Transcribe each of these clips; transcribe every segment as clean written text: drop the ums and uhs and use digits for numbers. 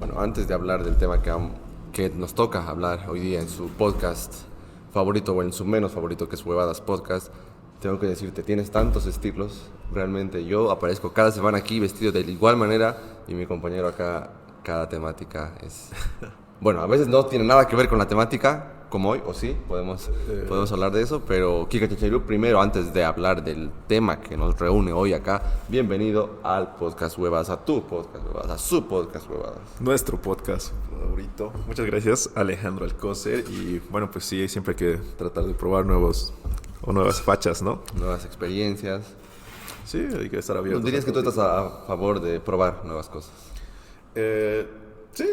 Bueno, antes de hablar del tema que nos toca hablar hoy día en su podcast favorito o en su menos favorito, que es Huevadas Podcast, tengo que decirte, tienes tantos estilos. Realmente yo aparezco cada semana aquí vestido de igual manera y mi compañero acá, cada temática es... Bueno, a veces no tiene nada que ver con la temática, como hoy, o sí, podemos hablar de eso, pero Kika Chachayru, primero, antes de hablar del tema que nos reúne hoy acá, bienvenido al podcast Huevadas, a tu podcast Huevadas, a su podcast Huevadas. Nuestro podcast favorito. Muchas gracias, Alejandro Alcócer. Y bueno, pues sí, siempre hay que tratar de probar nuevas fachas, ¿no? Nuevas experiencias. Sí, hay que estar abiertos. ¿Dirías que tú estás a favor de probar nuevas cosas? Sí,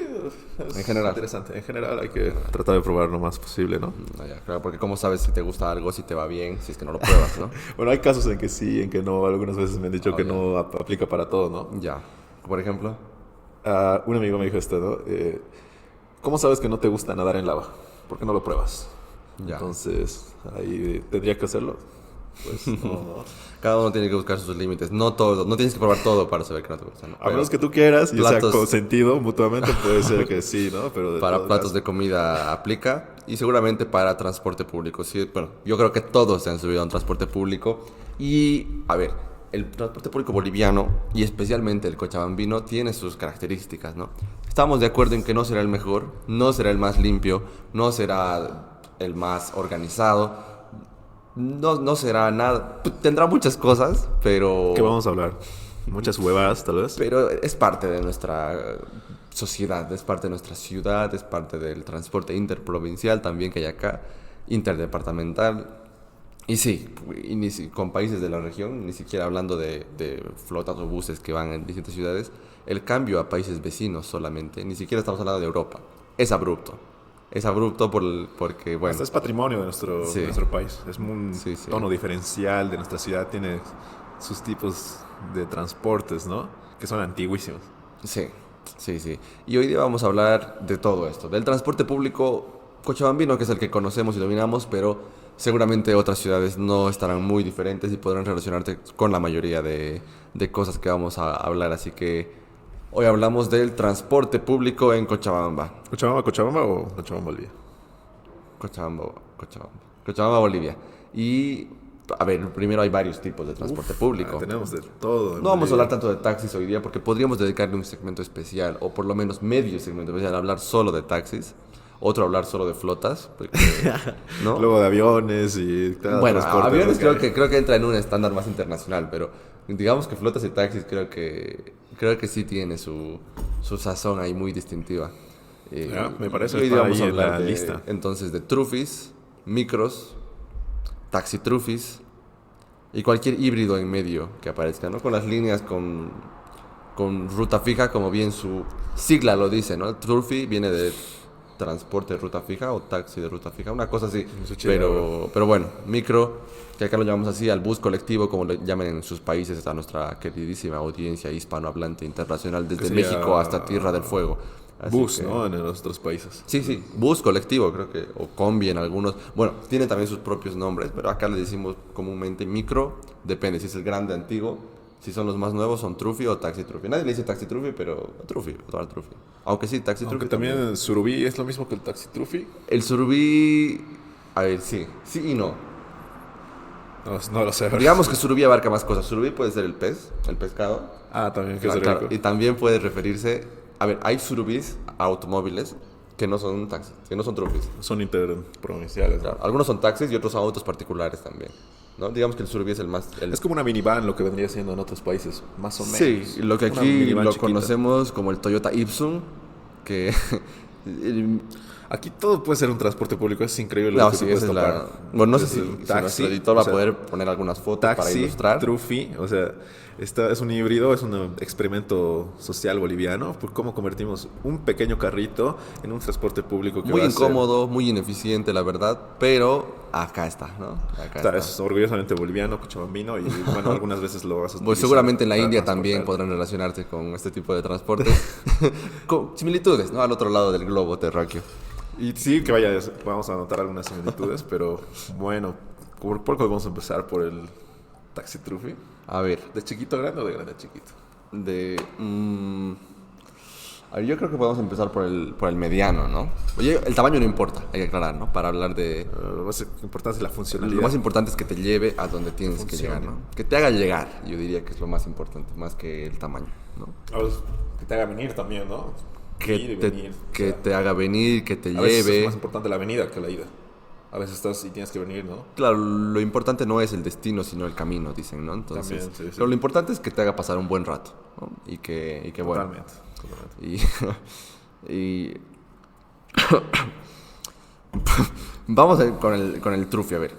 en general. Interesante. En general hay que tratar de probar lo más posible, ¿no? Ya, claro, porque cómo sabes si te gusta algo, si te va bien, si es que no lo pruebas, ¿no? Bueno, hay casos en que sí, en que no. Algunas veces me han dicho que ya. no aplica para todo, ¿no? Ya. Por ejemplo. Un amigo me dijo esto, ¿no? ¿Cómo sabes que no te gusta nadar en lava? ¿Por qué no lo pruebas? Ya. Entonces, ahí tendría que hacerlo. Pues no. Cada uno tiene que buscar sus límites. No todo, no tienes que probar todo para saber que no te gusta, ¿no? A menos que tú quieras y platos, sea consentido mutuamente, puede ser que sí, ¿no? Pero para platos de comida aplica y seguramente para transporte público. Sí, bueno, yo creo que todos se han subido a un transporte público y, a ver, el transporte público boliviano y especialmente el cochabambino tiene sus características, ¿no? Estamos de acuerdo en que no será el mejor, no será el más limpio, no será el más organizado. No será nada. Tendrá muchas cosas, pero... ¿Qué vamos a hablar? Muchas huevadas, tal vez. Pero es parte de nuestra sociedad, es parte de nuestra ciudad, es parte del transporte interprovincial también que hay acá, interdepartamental. Y sí, con países de la región, ni siquiera hablando de flotas o buses que van en distintas ciudades, el cambio a países vecinos solamente, ni siquiera estamos hablando de Europa, es abrupto. Es abrupto porque, bueno... Esto es patrimonio de nuestro país. Es un tono diferencial de nuestra ciudad. Tiene sus tipos de transportes, ¿no? Que son antiguísimos. Sí. Y hoy día vamos a hablar de todo esto. Del transporte público cochabambino, que es el que conocemos y dominamos, pero seguramente otras ciudades no estarán muy diferentes y podrán relacionarte con la mayoría de cosas que vamos a hablar. Así que... hoy hablamos del transporte público en Cochabamba. ¿Cochabamba o Cochabamba, Bolivia? Cochabamba, Bolivia. Y, a ver, primero hay varios tipos de transporte público. Tenemos de todo. No vamos a hablar tanto de taxis hoy día porque podríamos dedicarle un segmento especial, o por lo menos medio segmento especial, a hablar solo de taxis. Otro hablar solo de flotas, porque, ¿no? Luego de aviones y... Bueno, aviones creo que entra en un estándar más internacional, pero digamos que flotas y taxis creo que sí tiene su sazón ahí muy distintiva. Me parece que está ahí vamos a en hablar la lista. Entonces de trufis, micros, taxi trufis y cualquier híbrido en medio que aparezca, ¿no? Con las líneas con ruta fija, como bien su sigla lo dice, ¿no? Trufi viene de transporte de ruta fija o taxi de ruta fija, una cosa así. Pero bueno, micro, que acá lo llamamos así, al bus colectivo, como lo llaman en sus países, a nuestra queridísima audiencia hispanohablante internacional, desde México hasta Tierra del Fuego. Así bus, que, ¿no? En los otros países. Sí, bus colectivo, creo que, o combi en algunos. Bueno, tiene también sus propios nombres, pero acá le decimos comúnmente micro, depende si es el grande antiguo. Si son los más nuevos, son trufi o taxi trufi. Nadie le dice taxi trufi, pero trufi. Aunque sí, taxi trufi. Aunque también el surubí es lo mismo que el taxi trufi. El surubí, a ver, sí y no. No lo sé. Digamos que surubí abarca más cosas. Surubí puede ser el pez, el pescado. También que Claro, y también puede referirse, a ver, hay surubís automóviles que no son taxis, que no son trufis. Son interprovinciales. Claro, algunos son taxis y otros son autos particulares también, ¿no? Digamos que el surubí es el más... Es como una minivan lo que vendría siendo en otros países, más o menos. Sí, lo que Una aquí minivan lo chiquita. conocemos como el Toyota Ipsum, que... Aquí todo puede ser un transporte público, es increíble No, lo que sí, tú puedes esa es topar. Bueno, no sé Desde si un taxi, nuestro editor va o sea, a poder poner algunas fotos para ilustrar. Trufi, o sea, es un híbrido, es un experimento social boliviano, por cómo convertimos un pequeño carrito en un transporte público que Muy va a ser... incómodo, muy ineficiente, la verdad, pero acá está, ¿no? Es orgullosamente boliviano, cochabambino, y bueno, algunas veces lo vas a utilizar. Pues seguramente en la para India también transportar. podrán relacionarse con este tipo de transportes. Con similitudes, ¿no? Al otro lado del globo terráqueo. Y sí, que vaya, vamos a anotar algunas similitudes, pero bueno, ¿por qué vamos a empezar? ¿Por el taxi trufi? A ver, ¿De chiquito a grande o de grande a chiquito? A ver, yo creo que podemos empezar por el mediano, ¿no? Oye, el tamaño no importa, hay que aclarar, ¿no? Para hablar de... Lo más importante es la funcionalidad. Lo más importante es que te lleve a donde tienes que llegar, ¿no? Que te haga llegar, yo diría que es lo más importante, más que el tamaño, ¿no? Que te haga venir también, ¿no? Que te haga venir, que te lleve. A veces es más importante la venida que la ida. A veces estás y tienes que venir, ¿no? Claro, lo importante no es el destino, sino el camino, dicen, ¿no? Entonces, también, sí. Pero lo importante es que te haga pasar un buen rato, ¿no? Y que bueno. Totalmente. Y vamos con el Trufi, a ver.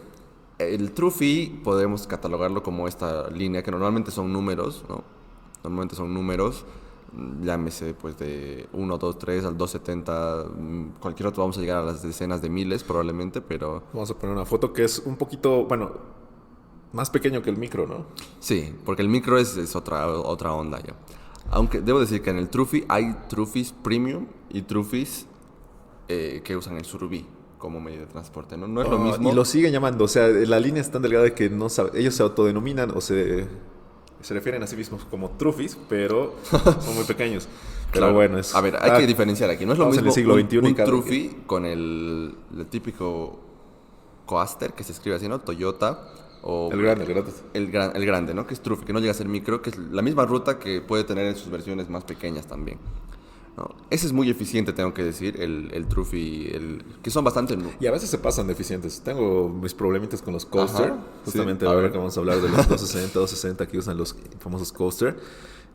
El Trufi podemos catalogarlo como esta línea que normalmente son números, ¿no? Normalmente son números, llámese pues de 1, 2, 3 al 270, cualquier otro, vamos a llegar a las decenas de miles probablemente, pero... Vamos a poner una foto que es un poquito, bueno, más pequeño que el micro, ¿no? Sí, porque el micro es otra onda ya. Aunque debo decir que en el Trufi hay Trufis premium y Trufis que usan el Surubí como medio de transporte, ¿no? No es lo mismo. Y lo siguen llamando, o sea, la línea es tan delgada que no sabe, ellos se autodenominan o se refieren a sí mismos como Trufis, pero son muy pequeños. Pero claro. Bueno, a ver, hay que diferenciar aquí. No es lo mismo el siglo XXI un Trufi con el típico Coaster, que se escribe así, ¿no? Toyota. O el grande, ¿no? Que es Trufi, que no llega a ser micro, que es la misma ruta que puede tener en sus versiones más pequeñas también, ¿no? Ese es muy eficiente, tengo que decir, el Trufi, que son bastante... Y a veces se pasan de eficientes. Tengo mis problemitas con los coaster. Ajá, justamente ahora que vamos a hablar de los 260 que usan los famosos coaster,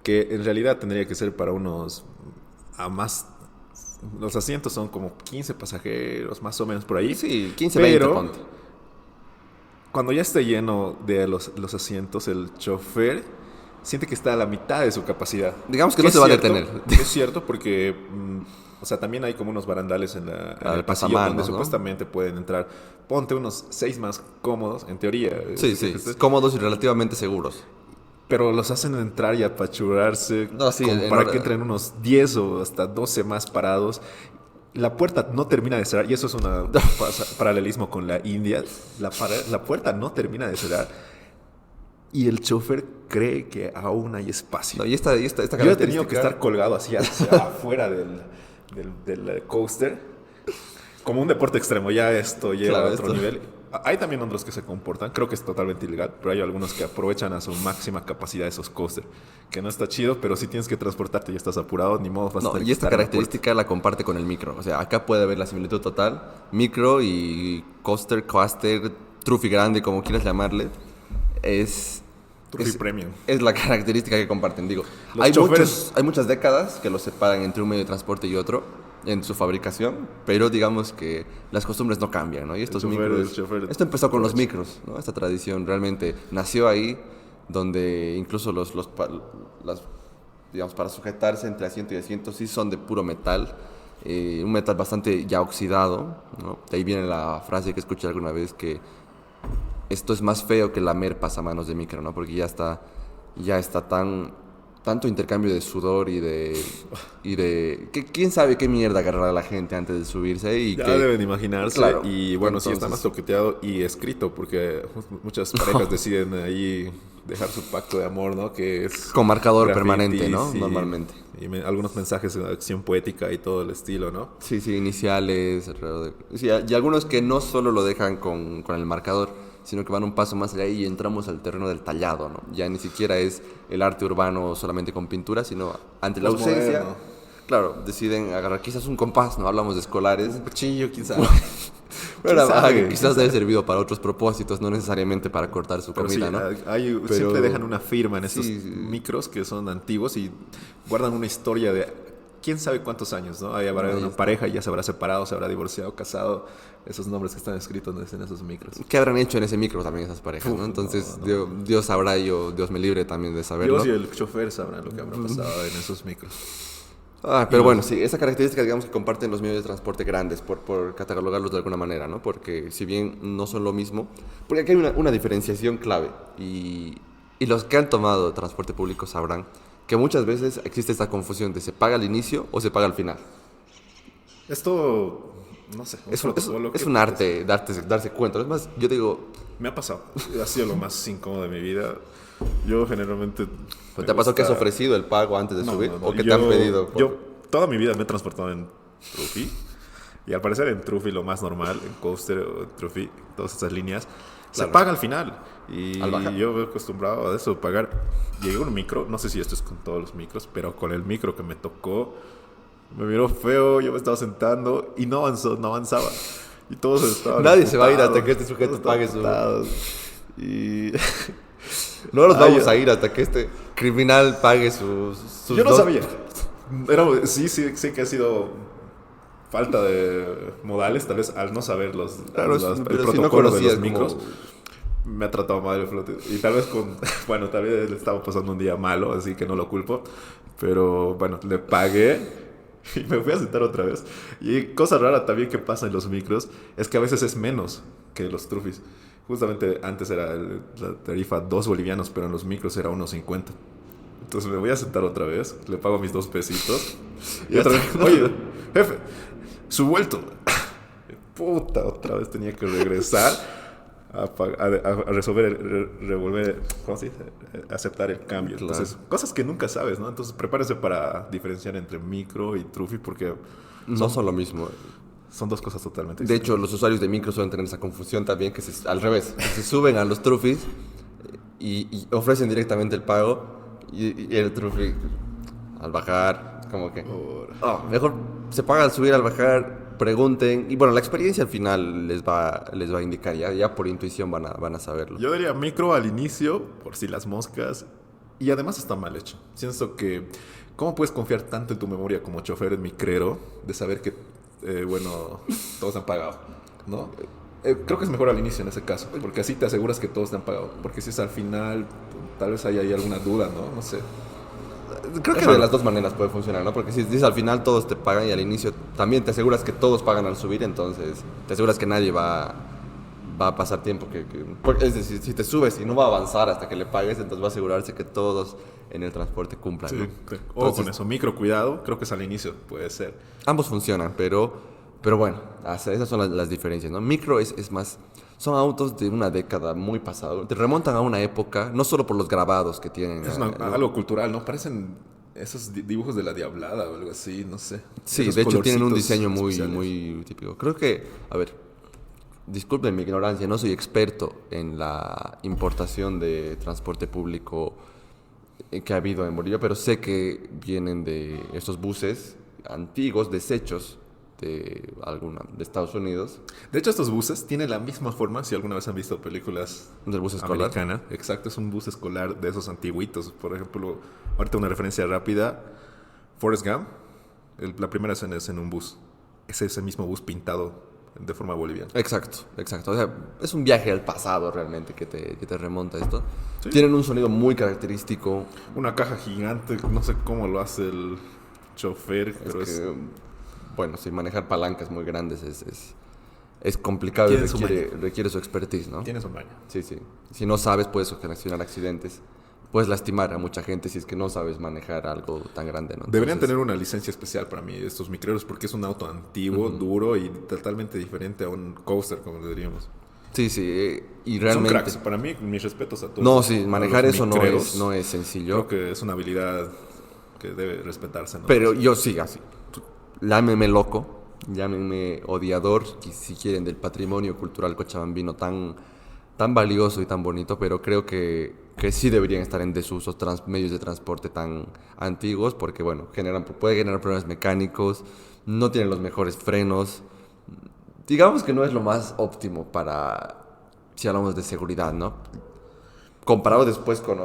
que en realidad tendría que ser para unos... a más... Los asientos son como 15 pasajeros, más o menos por ahí. Sí, 15, 20, ponte. Cuando ya esté lleno de los asientos, el chofer siente que está a la mitad de su capacidad. Digamos que no se va a detener. Es cierto porque, o sea, también hay como unos barandales en el pasillo donde supuestamente pueden entrar. Ponte unos 6 más cómodos, en teoría. Sí, cómodos y relativamente seguros. Pero los hacen entrar y apachurrarse para que entren unos 10 o hasta 12 más parados. La puerta no termina de cerrar, y eso es un paralelismo con la India. La puerta no termina de cerrar y el chofer cree que aún hay espacio. No, y esta Yo he tenido que estar colgado hacia afuera del coaster, como un deporte extremo. Ya esto lleva a otro nivel. Hay también otros que se comportan, creo que es totalmente ilegal, pero hay algunos que aprovechan a su máxima capacidad esos coasters, que no está chido, pero si tienes que transportarte y estás apurado, ni modo. Y esta característica la comparte con el micro. O sea, acá puede haber la similitud total. Micro y coaster, Trufi grande, como quieras llamarle, Trufi premium. Es la característica que comparten. Digo, hay muchas décadas que los separan entre un medio de transporte y otro en su fabricación, pero digamos que las costumbres no cambian, ¿no? Y estos micros... Esto empezó con los micros, ¿no? Esta tradición realmente nació ahí, donde incluso digamos, para sujetarse entre asiento y asiento sí son de puro metal, un metal bastante ya oxidado, ¿no? De ahí viene la frase que escuché alguna vez, que esto es más feo que lamer pasamanos de micro, ¿no? Porque ya está tanto intercambio de sudor y de quién sabe qué mierda agarrará la gente antes de subirse. Y ya deben imaginarse. Claro, y bueno, entonces, sí está más toqueteado y escrito, porque muchas parejas deciden ahí dejar su pacto de amor, ¿no? Que es con marcador permanente, ¿no? Sí, normalmente. Y algunos mensajes de acción poética y todo el estilo, ¿no? Sí, iniciales. Sí, y algunos que no solo lo dejan con el marcador, sino que van un paso más allá y entramos al terreno del tallado, ¿no? Ya ni siquiera es el arte urbano solamente con pintura, sino ante la ausencia, claro, deciden agarrar quizás un compás, ¿no? Hablamos de escolares. Un cuchillo, quizás. Bueno, quizás debe servido para otros propósitos, no necesariamente para cortar su comida, sí, ¿no? Siempre dejan una firma en estos micros que son antiguos y guardan una historia de quién sabe cuántos años, ¿no? Ahí habrá una pareja y ya se habrá separado, se habrá divorciado, casado. Esos nombres que están escritos en esos micros. ¿Qué habrán hecho en ese micro también esas parejas, no? Entonces, no. Dios sabrá, Dios me libre también de saberlo. Dios y el chofer sabrán lo que habrá pasado en esos micros. Pero bueno, sí, esa característica, digamos, que comparten los medios de transporte grandes, por catalogarlos de alguna manera, ¿no? Porque si bien no son lo mismo, porque aquí hay una diferenciación clave, y los que han tomado transporte público sabrán que muchas veces existe esta confusión de se paga al inicio o se paga al final. Esto, no sé. Es un arte darse cuenta. Es más, yo digo... Me ha pasado. Ha sido lo más incómodo de mi vida. Yo generalmente... ¿Te ha pasado que has ofrecido el pago antes de subir? ¿O que te han pedido? Yo toda mi vida me he transportado en Trufi. Y al parecer en Trufi lo más normal, en Coaster o Trufi, todas esas líneas, se paga al final. Y yo me he acostumbrado a eso, pagar. Llegué a un micro, no sé si esto es con todos los micros, pero con el micro que me tocó, me miró feo, yo me estaba sentando y no avanzaba. Y todos estaban Nadie se va a ir hasta que este sujeto pague su... Y... No nos vamos a ir hasta que este criminal pague sus yo no sabía. Sí que ha sido falta de modales, tal vez al no saber el protocolo de los micros. Me ha tratado mal el flote. Y tal vez bueno, tal vez le estaba pasando un día malo, así que no lo culpo. Pero bueno, le pagué y me fui a sentar otra vez. Y cosa rara también que pasa en los micros es que a veces es menos que los Trufis. Justamente antes era la tarifa 2 bolivianos, pero en los micros era 1.50. Entonces me voy a sentar otra vez, le pago mis 2 pesitos. Y otra vez, oye, jefe, su vuelto. Puta, otra vez tenía que regresar a revolver, ¿cómo se dice? Aceptar el cambio. Claro. Entonces, cosas que nunca sabes, ¿no? Entonces, prepárese para diferenciar entre micro y Trufi porque no son lo mismo. Son dos cosas totalmente De distintas. hecho, los usuarios de micro suelen tener esa confusión también, que al revés, que se suben a los Trufis y ofrecen directamente el pago y el Trufi al bajar, como que... mejor se paga al subir, al bajar, pregunten. Y bueno, la experiencia al final les va a indicar, ya por intuición van a saberlo. Yo diría micro al inicio, por si las moscas, y además está mal hecho. Siento que, ¿cómo puedes confiar tanto en tu memoria como chofer micrero de saber que, todos han pagado, ¿no? Creo que es mejor al inicio en ese caso, porque así te aseguras que todos te han pagado. Porque si es al final, tal vez hay ahí alguna duda, ¿no? No sé. Creo que de las dos maneras puede funcionar, ¿no? Porque si dices al final todos te pagan y al inicio también te aseguras que todos pagan al subir, entonces te aseguras que nadie va a pasar tiempo. Es decir, si te subes y no va a avanzar hasta que le pagues, entonces va a asegurarse que todos en el transporte cumplan, Sí, ¿no? sí. Entonces, con eso, micro cuidado, creo que es al inicio, puede ser. ambos funcionan, pero bueno, esas son las diferencias, ¿no? Micro es más... Son autos de una década muy pasada. Te remontan a una época, no solo por los grabados que tienen. Es algo cultural, ¿no? Parecen esos dibujos de la Diablada o algo así, no sé. Sí, Esos de hecho tienen un colorcitos diseño especiales. muy típico. Creo que, a ver, disculpen mi ignorancia, no soy experto en la importación de transporte público que ha habido en Bolivia, pero sé que vienen de estos buses antiguos, desechos de Estados Unidos. De hecho, estos buses tienen la misma forma, si alguna vez han visto películas Del bus escolar. americana. Exacto, es un bus escolar de esos antiguitos. Por ejemplo, ahorita una referencia rápida, Forrest Gump, la primera escena es en un bus. Es ese mismo bus pintado de forma boliviana. Exacto. O sea, es un viaje al pasado realmente que te remonta a esto. Sí. Tienen un sonido muy característico. Una caja gigante, no sé cómo lo hace el chofer, pero Bueno, sí, manejar palancas muy grandes es complicado y requiere su expertise, ¿no? Tiene su maña. Sí. Si no sabes, puedes ocasionar accidentes. Puedes lastimar a mucha gente si es que no sabes manejar algo tan grande, ¿no? Deberían tener una licencia especial para mí, estos micreros, porque es un auto antiguo, duro y totalmente diferente a un coaster, como le diríamos. Sí, y realmente... Son cracks. Para mí, mis respetos a todos. No, sí, manejar los eso micreros. no es sencillo. Creo que es una habilidad que debe respetarse, ¿no? Pero yo sí, así. Llámenme loco, llámenme odiador, si quieren, del patrimonio cultural cochabambino tan valioso y tan bonito, pero creo que sí deberían estar en desuso medios de transporte tan antiguos, porque bueno, puede generar problemas mecánicos, no tienen los mejores frenos. Digamos que no es lo más óptimo si hablamos de seguridad, ¿no? Comparado después con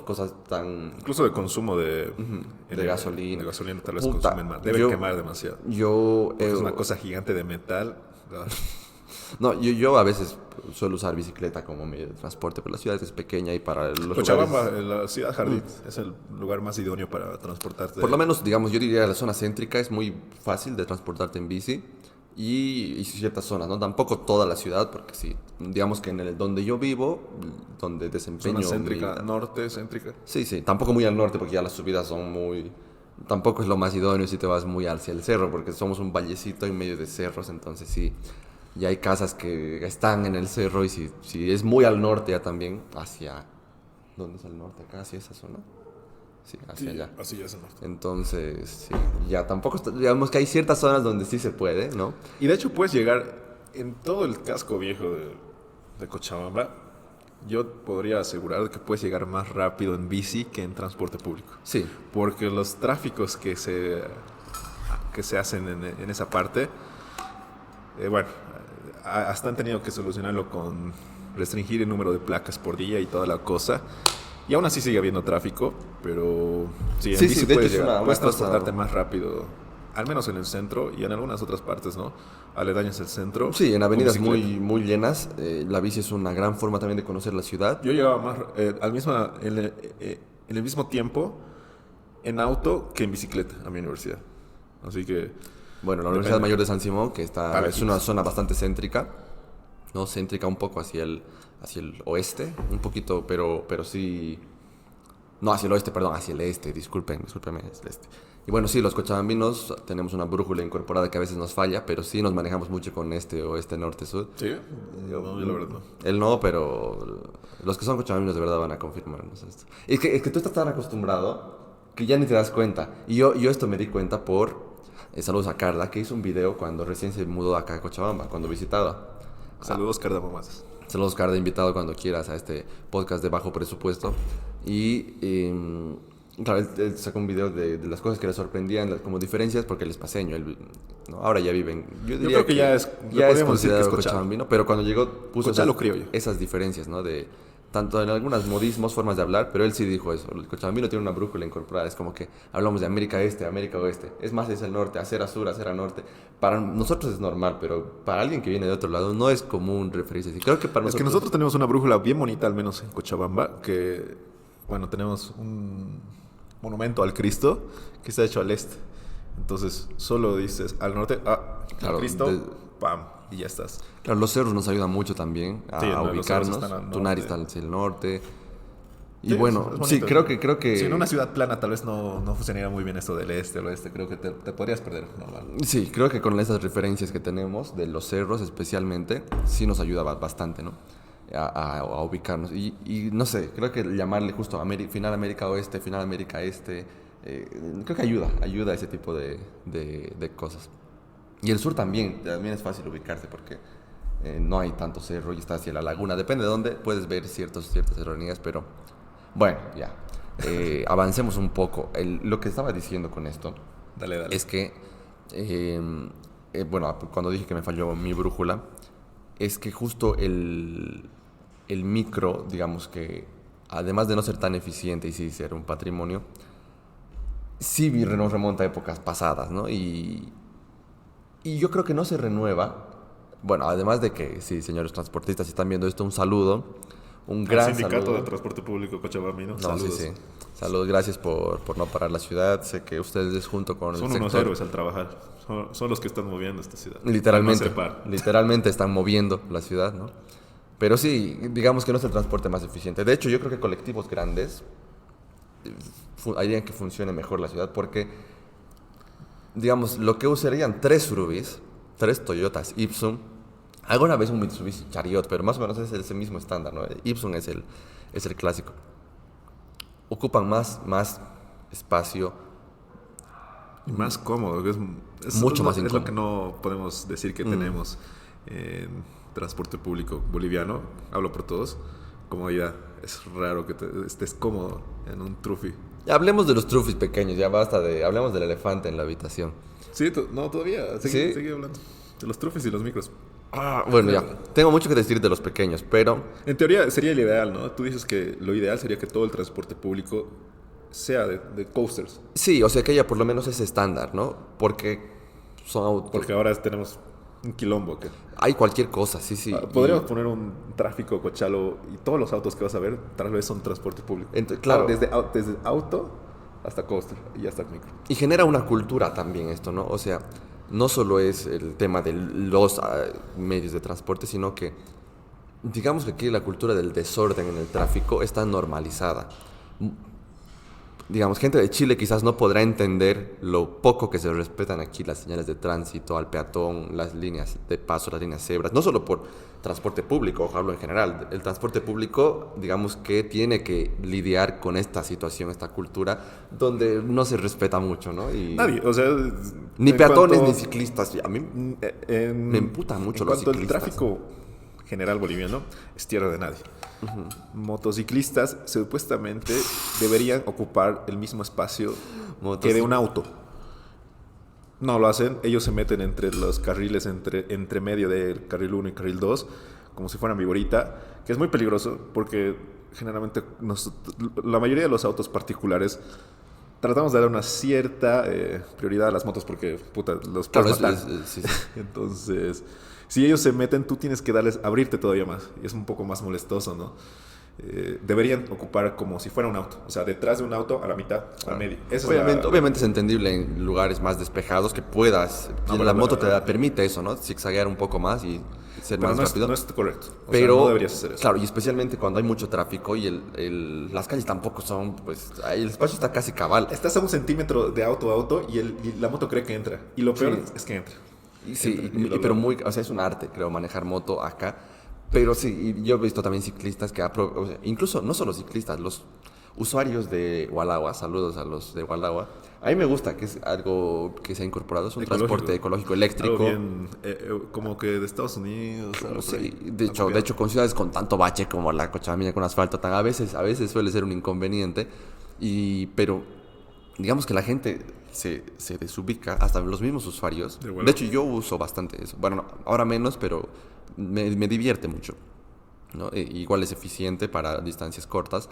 cosas tan... Incluso de consumo de gasolina. De gasolina tal vez Puta, consumen más. Deben quemar demasiado. Es una cosa gigante de metal. No, yo a veces suelo usar bicicleta como medio de transporte, pero la ciudad es pequeña y para los Cochabamba, lugares... la ciudad jardín, es el lugar más idóneo para transportarte. Por lo menos, digamos, yo diría la zona céntrica es muy fácil de transportarte en bici y ciertas zonas, ¿no? Tampoco toda la ciudad, porque sí, digamos que donde yo vivo, donde desempeño... Zona céntrica, norte, céntrica. Sí, tampoco muy al norte porque ya las subidas son muy... Tampoco es lo más idóneo si te vas muy hacia el cerro, porque somos un vallecito en medio de cerros, entonces sí... Ya hay casas que están en el cerro y si es muy al norte ya también, hacia... ¿Dónde es el norte? Acá, hacia esa zona. Sí, hacia allá. Así ya es el norte. Entonces, sí, ya tampoco, digamos que hay ciertas zonas donde sí se puede, ¿no? Y de hecho puedes llegar en todo el casco viejo de Cochabamba. Yo podría asegurar que puedes llegar más rápido en bici que en transporte público. Sí. Porque los tráficos que se hacen en esa parte, bueno, hasta han tenido que solucionarlo con restringir el número de placas por día y toda la cosa. Y aún así sigue habiendo tráfico, pero sí, en bici de puedes hecho llegar, es puedes una cosa... transportarte más rápido, al menos en el centro y en algunas otras partes, ¿no? Aledañas al centro. Sí, en avenidas con bicicleta. muy llenas, la bici es una gran forma también de conocer la ciudad. Yo llegaba más en el mismo tiempo en auto que en bicicleta a mi universidad. Así que... Bueno, la Universidad Mayor de San Simón, que es una lejitos. zona bastante céntrica, ¿no? Céntrica un poco hacia el oeste, un poquito, pero sí... No, hacia el oeste, perdón, hacia el este, discúlpeme, es el este. Y bueno, sí, los cochabambinos tenemos una brújula incorporada que a veces nos falla, pero sí nos manejamos mucho con este, oeste, norte, sur. ¿Sí? No, yo la verdad no. Él no, pero los que son cochabaminos de verdad van a confirmarnos esto. Es que tú estás tan acostumbrado que ya ni te das cuenta. Y yo esto me di cuenta por... saludos a Carla, que hizo un video cuando recién se mudó acá a Cochabamba, cuando visitaba. Saludos, Cardamomás. Saludos, Carla, invitado cuando quieras a este podcast de bajo presupuesto. Y claro, él sacó un video de las cosas que le sorprendían como diferencias, porque él es paseño. ¿No? Ahora ya viven. Yo diría creo que ya es considerado decir que es cochabambino, pero cuando llegó puso Cochalo criollo. esas diferencias, ¿no? De tanto en algunas modismos, formas de hablar, pero él sí dijo eso. El cochabambino tiene una brújula incorporada. Es como que hablamos de América Este, América Oeste. Es más, es el norte, hacer a sur, hacer a norte. Para nosotros es normal, pero para alguien que viene de otro lado no es común referirse así. Creo que para Es que nosotros tenemos una brújula bien bonita, al menos en Cochabamba, que, bueno, tenemos un monumento al Cristo que está hecho al este. Entonces, solo dices al norte, Claro, al Cristo, pam, y ya estás. Claro, los cerros nos ayudan mucho también a Sí, no, los ubicarnos. cerros están al Tunari norte. está hacia el norte. Y Sí, bueno, es sí, bonito. creo que... Si en una ciudad plana tal vez no funcionaría muy bien esto del este al oeste, creo que te podrías perder, normal. Sí, creo que con esas referencias que tenemos, de los cerros especialmente, sí nos ayuda bastante, ¿no? A ubicarnos. Y no sé, creo que llamarle justo final América Oeste, final América Este, creo que ayuda a ese tipo de cosas. Y el sur también es fácil ubicarse porque no hay tanto cerro y está hacia la laguna. Depende de dónde puedes ver ciertas erronías, pero bueno, ya. Avancemos un poco. Lo que estaba diciendo con esto Dale. es que, bueno, cuando dije que me falló mi brújula, es que justo el micro, digamos que, además de no ser tan eficiente y sí ser un patrimonio, sí nos remonta a épocas pasadas, ¿no? Y yo creo que no se renueva. Bueno, además de que, sí, señores transportistas, si están viendo esto, un saludo. Un gran Sindicato saludo. de Transporte Público Cochabambino. No, Saludos. sí. Saludos, gracias por no parar la ciudad. Sé que ustedes junto con Son el unos sector... héroes al trabajar. Son los que están moviendo esta ciudad. Literalmente, No se para. literalmente están moviendo la ciudad, ¿no? Pero sí, digamos que no es el transporte más eficiente. De hecho, yo creo que colectivos grandes harían que funcione mejor la ciudad porque, digamos, lo que usarían 3 Surubis, 3 Toyotas Ipsum, alguna vez un Mitsubishi Chariot, pero más o menos es ese mismo estándar, ¿no? Ipsum es el clásico. Ocupan más espacio. Y más cómodo. Es Mucho más Es incómodo. lo que no podemos decir que tenemos en transporte público boliviano. Hablo por todos. Comodidad. Es raro que estés cómodo en un trufi. Ya hablemos de los trufis pequeños, ya basta hablemos del elefante en la habitación. Sí, no, todavía. ¿Sí? Sigue hablando. De los trufis y los micros. Bueno, ya. Tengo mucho que decir de los pequeños, pero... En teoría sería el ideal, ¿no? Tú dices que lo ideal sería que todo el transporte público sea de coasters. Sí, o sea que haya por lo menos ese estándar, ¿no? Porque son autos... Porque ahora tenemos un quilombo. Hay cualquier cosa, sí. Podríamos poner un tráfico cochalo y todos los autos que vas a ver tal vez son transporte público. Claro. Desde auto hasta coaster y hasta micro. Y genera una cultura también esto, ¿no? O sea, no solo es el tema de los medios de transporte, sino que digamos que aquí la cultura del desorden en el tráfico está normalizada. digamos, gente de Chile quizás no podrá entender lo poco que se respetan aquí las señales de tránsito, al peatón, las líneas de paso, las líneas cebras, no solo por transporte público, hablo en general. El transporte público, digamos que tiene que lidiar con esta situación, esta cultura, donde no se respeta mucho, ¿no? Y nadie, o sea... ni peatones ni ciclistas. A mí me emputan mucho los ciclistas. En cuanto al tráfico general boliviano, es tierra de nadie. Motociclistas supuestamente deberían ocupar el mismo espacio que de un auto. No lo hacen, ellos se meten entre los carriles, entre medio del carril 1 y carril 2, como si fueran viborita, que es muy peligroso porque generalmente la mayoría de los autos particulares tratamos de dar una cierta prioridad a las motos porque, puta, los puedes matar. Sí. Entonces, si ellos se meten, tú tienes que abrirte todavía más. Y es un poco más molestoso, ¿no? Deberían ocupar como si fuera un auto. O sea, detrás de un auto, a la mitad, al medio. Obviamente es entendible en lugares más despejados que puedas. La moto te permite eso, ¿no? Zigzaguear un poco más y ser más rápido. No es correcto. Pero, no deberías hacer eso. Claro, y especialmente cuando hay mucho tráfico y las calles tampoco son, pues, ahí el espacio está casi cabal. Estás a 1 centímetro de auto a auto y la moto cree que entra. Y lo peor es que entra. Sí, pero o sea, es un arte, creo, manejar moto acá. Pero sí, yo he visto también ciclistas que, o sea, incluso no solo ciclistas, los usuarios de Walagua, saludos a los de Walagua. A mí me gusta que es algo que se ha incorporado, es un transporte ecológico eléctrico. Algo bien, como que de Estados Unidos. Sí, de hecho, con ciudades con tanto bache como la Cochabamba con asfalto, a veces suele ser un inconveniente. Pero digamos que la gente se desubica, hasta los mismos usuarios. De hecho, yo uso bastante eso. Bueno, ahora menos, pero me divierte mucho, ¿no? Igual es eficiente para distancias cortas.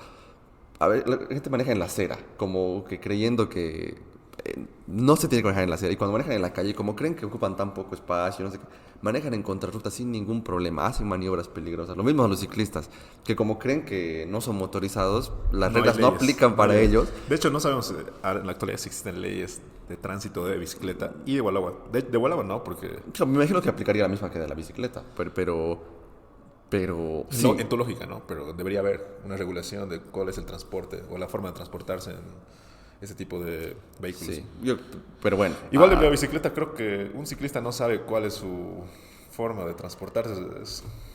A ver, la gente maneja en la acera, como que creyendo que no se tiene que manejar en la acera. Y cuando manejan en la calle, como creen que ocupan tan poco espacio, no sé qué, manejan en contrarruta sin ningún problema, hacen maniobras peligrosas. Lo mismo a los ciclistas, que como creen que no son motorizados, las reglas no aplican para ellos. De hecho, no sabemos en la actualidad si existen leyes de tránsito de bicicleta y de Walagua. De Walagua no, porque... Me imagino que aplicaría la misma que de la bicicleta, pero sí. No, en tu lógica, ¿no? Pero debería haber una regulación de cuál es el transporte o la forma de transportarse en ese tipo de vehículos. Sí, pero bueno. Igual de la bicicleta, creo que un ciclista no sabe cuál es su forma de transportarse.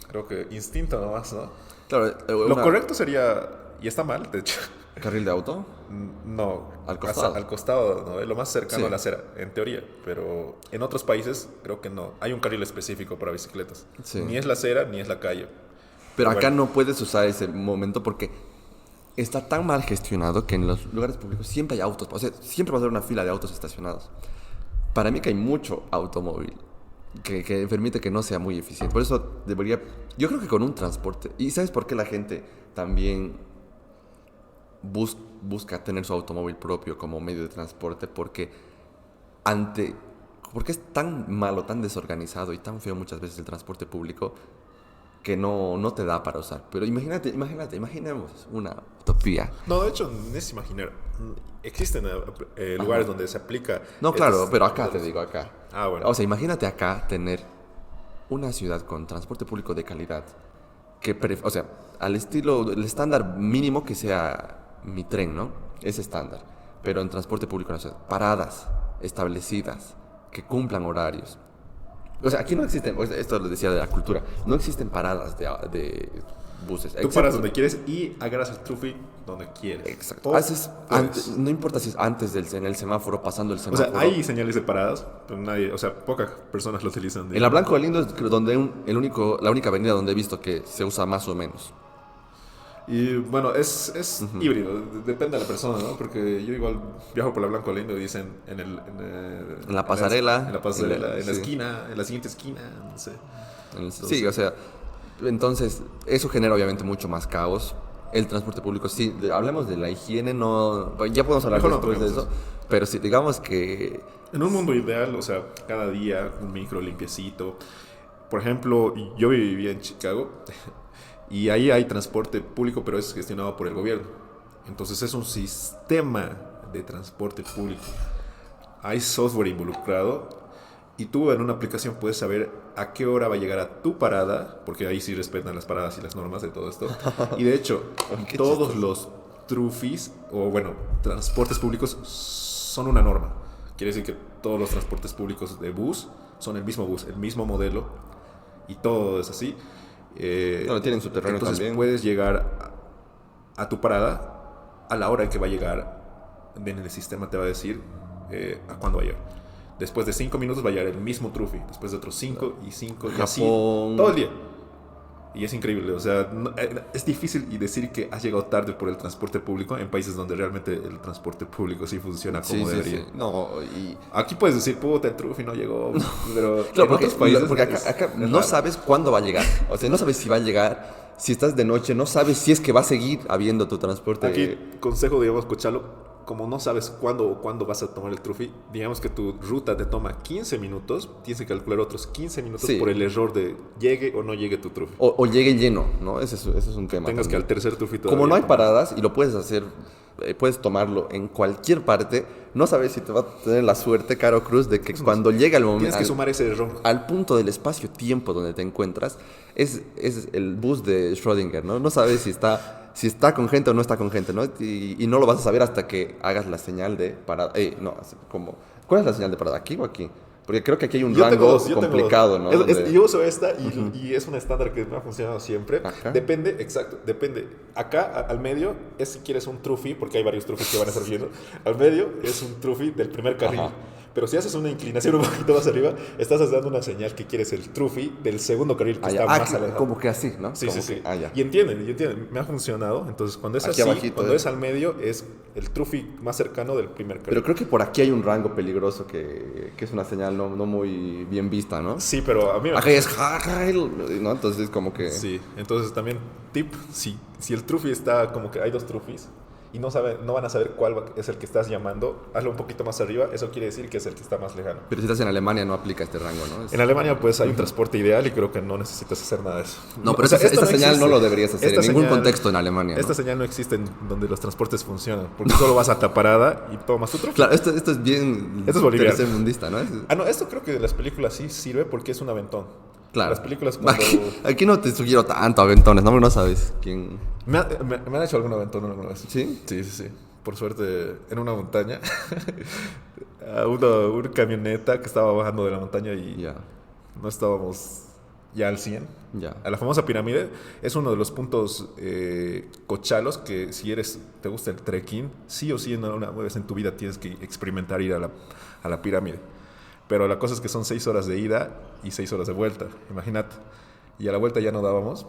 Creo que instinto nomás, ¿no? Claro, lo correcto sería, y está mal, de hecho. ¿Carril de auto? No. Al costado. Al costado, ¿no? Es lo más cercano a la acera, en teoría. Pero en otros países creo que no. Hay un carril específico para bicicletas. Sí. Ni es la acera, ni es la calle. Pero acá no puedes usar ese momento porque está tan mal gestionado que en los lugares públicos siempre hay autos. O sea, siempre va a haber una fila de autos estacionados. Para mí que hay mucho automóvil que permite que no sea muy eficiente. Por eso yo creo que con un transporte... ¿Y sabes por qué la gente también busca tener su automóvil propio como medio de transporte? Porque es tan malo, tan desorganizado y tan feo muchas veces el transporte público que no te da para usar. Pero imaginemos una utopía. No, de hecho, no es imaginar. Existen lugares donde se aplica... No, claro, pero acá te digo, acá. Ah, bueno. O sea, imagínate acá tener una ciudad con transporte público de calidad. O sea, al estilo, el estándar mínimo que sea mi tren, ¿no? Es estándar. Pero en transporte público en la ciudad, paradas establecidas, que cumplan horarios. O sea, aquí no existen, esto lo decía de la cultura, no existen paradas de buses. Tú paras donde quieres y agarras el trufi donde quieres. Exacto. No importa si es antes en el semáforo, pasando el semáforo. O sea, hay señales de paradas, pero pocas personas lo utilizan. En la Blanco de Lindo es donde la única avenida donde he visto que se usa más o menos. Y bueno, es híbrido, depende de la persona, ¿no? Porque yo igual viajo por la Blanco Lindo y dicen en la pasarela. En la esquina, en la siguiente esquina, no sé. Sí, o sea, entonces eso genera obviamente mucho más caos. El transporte público, sí, hablemos de la higiene, ya podemos hablar después de eso, pero sí, digamos que... En un mundo ideal, o sea, cada día un micro limpiecito. Por ejemplo, yo vivía en Chicago... Y ahí hay transporte público, pero es gestionado por el gobierno. Entonces es un sistema de transporte público. Hay software involucrado y tú en una aplicación puedes saber a qué hora va a llegar a tu parada, porque ahí sí respetan las paradas y las normas de todo esto. Y de hecho, todos los trufis, o bueno, transportes públicos son una norma. Quiere decir que todos los transportes públicos de bus son el mismo modelo, y todo es así. Bueno, tienen su terreno entonces también. puedes llegar a tu parada a la hora en que va a llegar. En el sistema te va a decir a cuándo va a llegar. Después de 5 minutos va a llegar el mismo trufi. Después de otros 5 y 5 y así todo el día. Y es increíble, o sea, es difícil y decir que has llegado tarde por el transporte público en países donde realmente el transporte público sí funciona como debería. Sí. No, y aquí puedes decir, puta, el trufi no llegó, pero claro, en otros países... Porque acá no sabes cuándo va a llegar, o sea, no sabes si va a llegar, si estás de noche, no sabes si es que va a seguir habiendo tu transporte. Aquí, consejo, digamos, Cochalo, como no sabes cuándo vas a tomar el trufi, digamos que tu ruta te toma 15 minutos, tienes que calcular otros 15 minutos por el error de llegue o no llegue tu trufi. O llegue lleno, ¿no? Ese es un tema. Tengas que al tercer trufi todavía. Como no hay paradas y lo puedes hacer, puedes tomarlo en cualquier parte, no sabes si te va a tener la suerte, Caro Cruz, de que cuando llega el momento... Tienes que sumar ese error. Al punto del espacio-tiempo donde te encuentras, es el bus de Schrödinger, ¿no? No sabes si está con gente o no está con gente, ¿no? Y no lo vas a saber hasta que hagas la señal de parada. ¿Cuál es la señal de parada? ¿Aquí o aquí? Porque creo que aquí hay un rango complicado, ¿no? Yo uso esta y es un estándar que me ha funcionado siempre. ¿Acá? Depende. Acá, al medio, es si quieres un trufi, porque hay varios trufis que van a estar viendo. Al medio es un trufi del primer carril. Ajá. Pero si haces una inclinación un poquito más arriba, estás dando una señal que quieres el trufi del segundo carril que está más alejado. Como que así, ¿no? Sí. Ya. Y entienden. Me ha funcionado. Entonces, cuando es Aquí así, abajito, cuando es al medio, es el trufi más cercano del primer carril. Pero creo que por aquí hay un rango peligroso que es una señal no muy bien vista, ¿no? Sí, pero a mí me... Acá es ¿no? Entonces como que... Sí, entonces también tip, si el trufi está como que hay dos trufis y no van a saber cuál es el que estás llamando, hazlo un poquito más arriba, eso quiere decir que es el que está más lejano. Pero si estás en Alemania no aplica este rango, ¿no? En Alemania pues hay un transporte ideal y creo que no necesitas hacer nada de eso. No, pero esta señal no lo deberías hacer en ningún contexto en Alemania, ¿no? Esta señal no existe en donde los transportes funcionan, porque solo vas a parada y tomas tu trufi. Claro, esto es bien... Esto es boliviano. Tercermundista, ¿no? No, esto creo que de las películas sí sirve porque es un aventón. Claro. Las películas cuando... Aquí no te sugiero tanto aventones, ¿no? No sabes quién... Me han hecho algún aventón alguna vez. ¿Sí? Sí. Por suerte, en una montaña, una camioneta que estaba bajando de la montaña y no estábamos ya al 100. Ya. A la famosa pirámide es uno de los puntos cochalos que si te gusta el trekking, sí o sí una vez en tu vida tienes que experimentar ir a la pirámide. Pero la cosa es que son 6 horas de ida y 6 horas de vuelta, imagínate. Y a la vuelta ya no dábamos.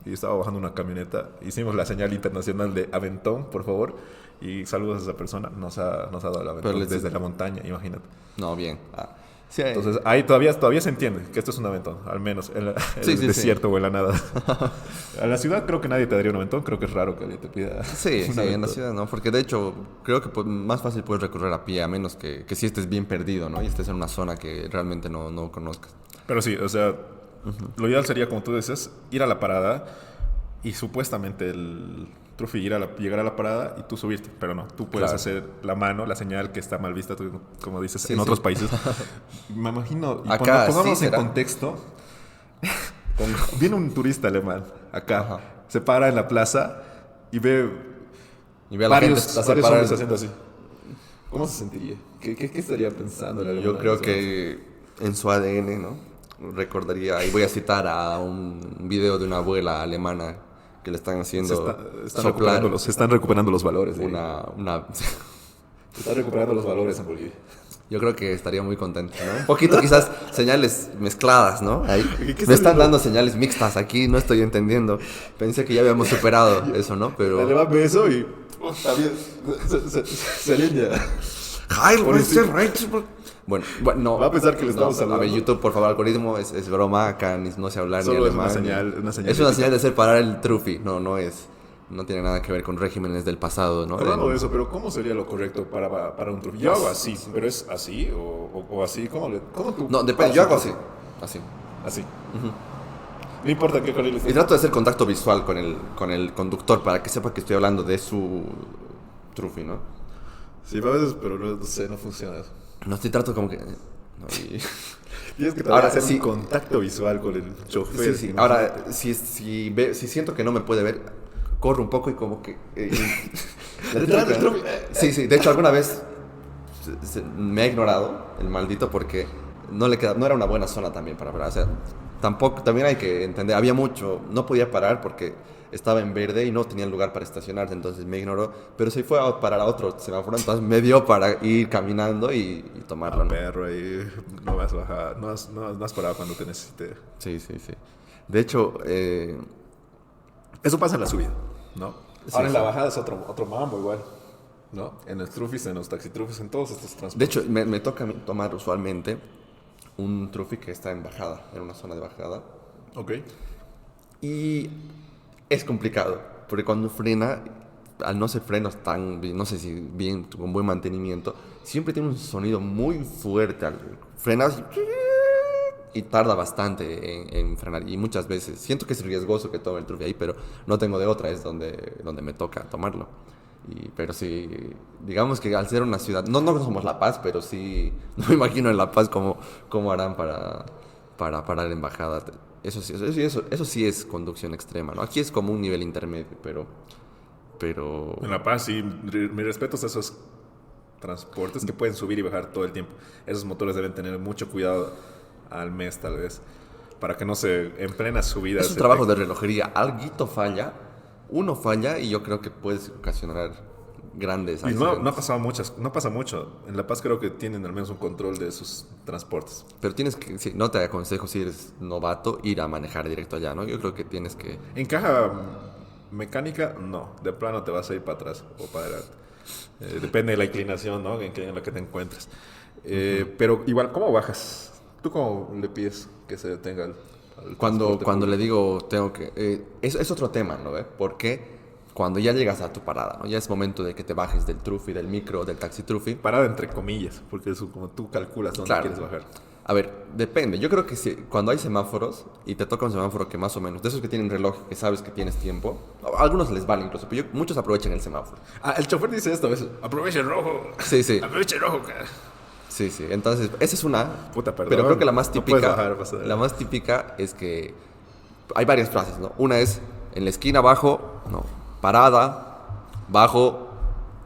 Y estaba bajando una camioneta. Hicimos la señal internacional de aventón, por favor. Y saludos a esa persona. Nos ha dado el aventón desde la montaña, imagínate. No, bien. Sí, entonces, ahí todavía se entiende que esto es un aventón. Al menos en el desierto o en la nada. A la ciudad creo que nadie te daría un aventón. Creo que es raro que alguien te pida en la ciudad no. Porque de hecho, creo que más fácil puedes recorrer a pie. A menos que si estés bien perdido, ¿no? Y estés en una zona que realmente no conozcas. Pero sí, o sea... Lo ideal sería, como tú dices, ir a la parada y supuestamente el trufi llegar a la parada y tú subirte. Pero no, tú puedes hacer la mano, la señal que está mal vista, tú, como dices, en otros países. Me imagino, y acá, pongámonos en contexto, viene un turista alemán acá, se para en la plaza y ve a varios hombres haciendo así. ¿Cómo se sentiría? ¿Qué estaría pensando? Yo creo que en su ADN, ¿no? Recordaría, y voy a citar a un video de una abuela alemana que le están haciendo se están recuperando los valores. Se están recuperando los valores en Bolivia. Yo creo que estaría muy contento, ¿no? Un poquito quizás señales mezcladas, ¿no? Ahí. Me están dando señales mixtas aquí, no estoy entendiendo. Pensé que ya habíamos superado eso, ¿no? Pero... El alemán ve eso y... se alinea. Bueno, no. Va a pensar que le estamos hablando. A ver, YouTube, por favor, algoritmo, es broma, acá no sé hablar solo ni alemán. Es una señal. Es una señal de separar el trufi, no tiene nada que ver con regímenes del pasado, ¿no? Hablando de eso, pero ¿cómo sería lo correcto para un trufi? Yo hago así, pero ¿es así o así? ¿Cómo tú? No, depende, yo hago así. Así. No importa qué carril esté. Y trato de hacer contacto visual con el conductor para que sepa que estoy hablando de su trufi, ¿no? Sí, a veces, pero no sé, no funciona eso. No, estoy trato como que... Tienes que hacer un contacto visual con el chofer. Sí. Ahora, si siento que no me puede ver, corro un poco y como que... Sí, de hecho alguna vez me ha ignorado el maldito porque no era una buena zona también para parar. O sea, también hay que entender, había mucho, no podía parar porque estaba en verde y no tenía lugar para estacionarse, entonces me ignoró, pero se fue a parar a otro semáforo, entonces me dio para ir caminando y tomarlo, ¿no? Perro, ahí no vas a bajar, no has parado cuando te necesite. Sí. De hecho, eso pasa en la subida, ¿no? Sí, Ahora en sí. la bajada es otro mambo igual, ¿no? En los trufis, en los taxitrufis, en todos estos transportes. De hecho, me toca a mí tomar usualmente un trufi que está en bajada, en una zona de bajada. Ok. Y es complicado, porque cuando frena, al no ser frenos no sé si bien, con buen mantenimiento, siempre tiene un sonido muy fuerte. Frenas y tarda bastante en frenar. Y muchas veces siento que es riesgoso que tome el trufi ahí, pero no tengo de otra, es donde me toca tomarlo. Pero sí, digamos que al ser una ciudad, no somos La Paz, pero sí, no me imagino en La Paz cómo harán para parar en bajada. Eso sí es conducción extrema, ¿no? Aquí es como un nivel intermedio, pero... En La Paz, sí, mis respetos a esos transportes que pueden subir y bajar todo el tiempo. Esos motores deben tener mucho cuidado al mes, tal vez, para que no en plena subida... Es un trabajo de relojería. Alguito falla, uno falla y yo creo que puedes ocasionar grandes Y accidentes. no pasa mucho. En La Paz creo que tienen al menos un control de sus transportes. Pero tienes que, sí, no te aconsejo si eres novato ir a manejar directo allá, ¿no? Yo creo que tienes que... En caja mecánica, no. De plano te vas a ir para atrás o para adelante. Depende de la inclinación, ¿no? En la que te encuentres. Pero igual, ¿cómo bajas? ¿Tú cómo le pides que se detenga el Cuando le digo, tengo que... es otro tema, ¿no? Porque cuando ya llegas a tu parada, ¿no? Ya es momento de que te bajes del trufi, del micro, del taxi trufi. Parada entre comillas, porque es como tú calculas dónde quieres bajar. A ver, depende. Yo creo que cuando hay semáforos y te toca un semáforo que más o menos, de esos que tienen reloj, que sabes que tienes tiempo, a algunos les vale incluso, pero muchos aprovechan el semáforo. El chofer dice esto a veces, aprovecha el rojo. Sí. Aprovecha el rojo, cara. Sí. Entonces, esa es una. Puta, perdón. Pero creo que la más típica, no puedes bajar, la más típica es que hay varias frases, ¿no? Una es en la esquina abajo, no, parada, bajo,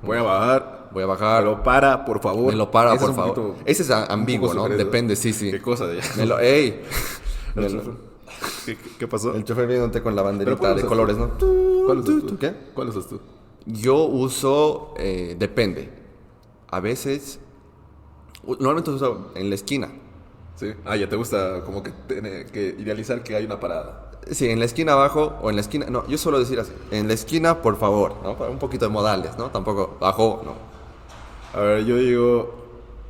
voy a bajar. Pero por favor. Me lo para, por favor. Ese es ambiguo, ¿no? Depende, sí. ¿Qué cosa? ¿Qué pasó? El chofer viéndote con la banderita de colores, ¿no? ¿Cuál usas tú? ¿Qué? ¿Cuál usas tú? Yo uso, depende. A veces, normalmente uso en la esquina. Sí. Ya te gusta como que idealizar que hay una parada. Sí, en la esquina abajo o en la esquina... No, yo suelo decir así. En la esquina, por favor, ¿no? Un poquito de modales, ¿no? Tampoco bajo, no. A ver, yo digo,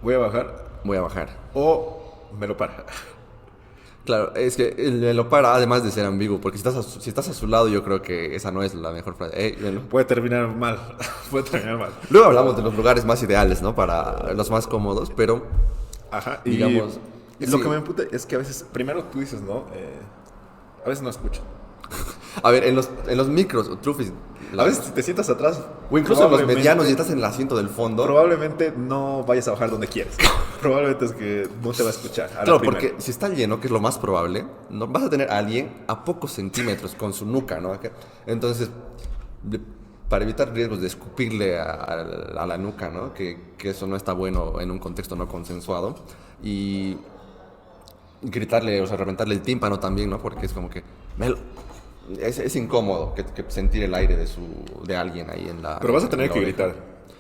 voy a bajar. Voy a bajar. O me lo para. Claro, es que me lo para además de ser ambiguo, porque si estás a su lado yo creo que esa no es la mejor frase. Puede terminar mal. Luego hablamos de los lugares más ideales, ¿no? Para los más cómodos, pero... Ajá, digamos... Y lo que me emputa es que a veces, primero tú dices, ¿no? A veces no escucho. A ver, en los micros o trufis... A veces si te sientas atrás... O incluso en los medianos y estás en el asiento del fondo... Probablemente no vayas a bajar donde quieres. Probablemente es que no te va a escuchar. Claro, porque si está lleno, que es lo más probable, no vas a tener a alguien a pocos centímetros con su nuca, ¿no? Entonces, para evitar riesgos de escupirle a la nuca, ¿no? Que eso no está bueno en un contexto no consensuado. Y gritarle, o sea, reventarle el tímpano también, ¿no? Porque es como que... Es incómodo que sentir el aire de alguien ahí en la... Pero vas a tener que gritar.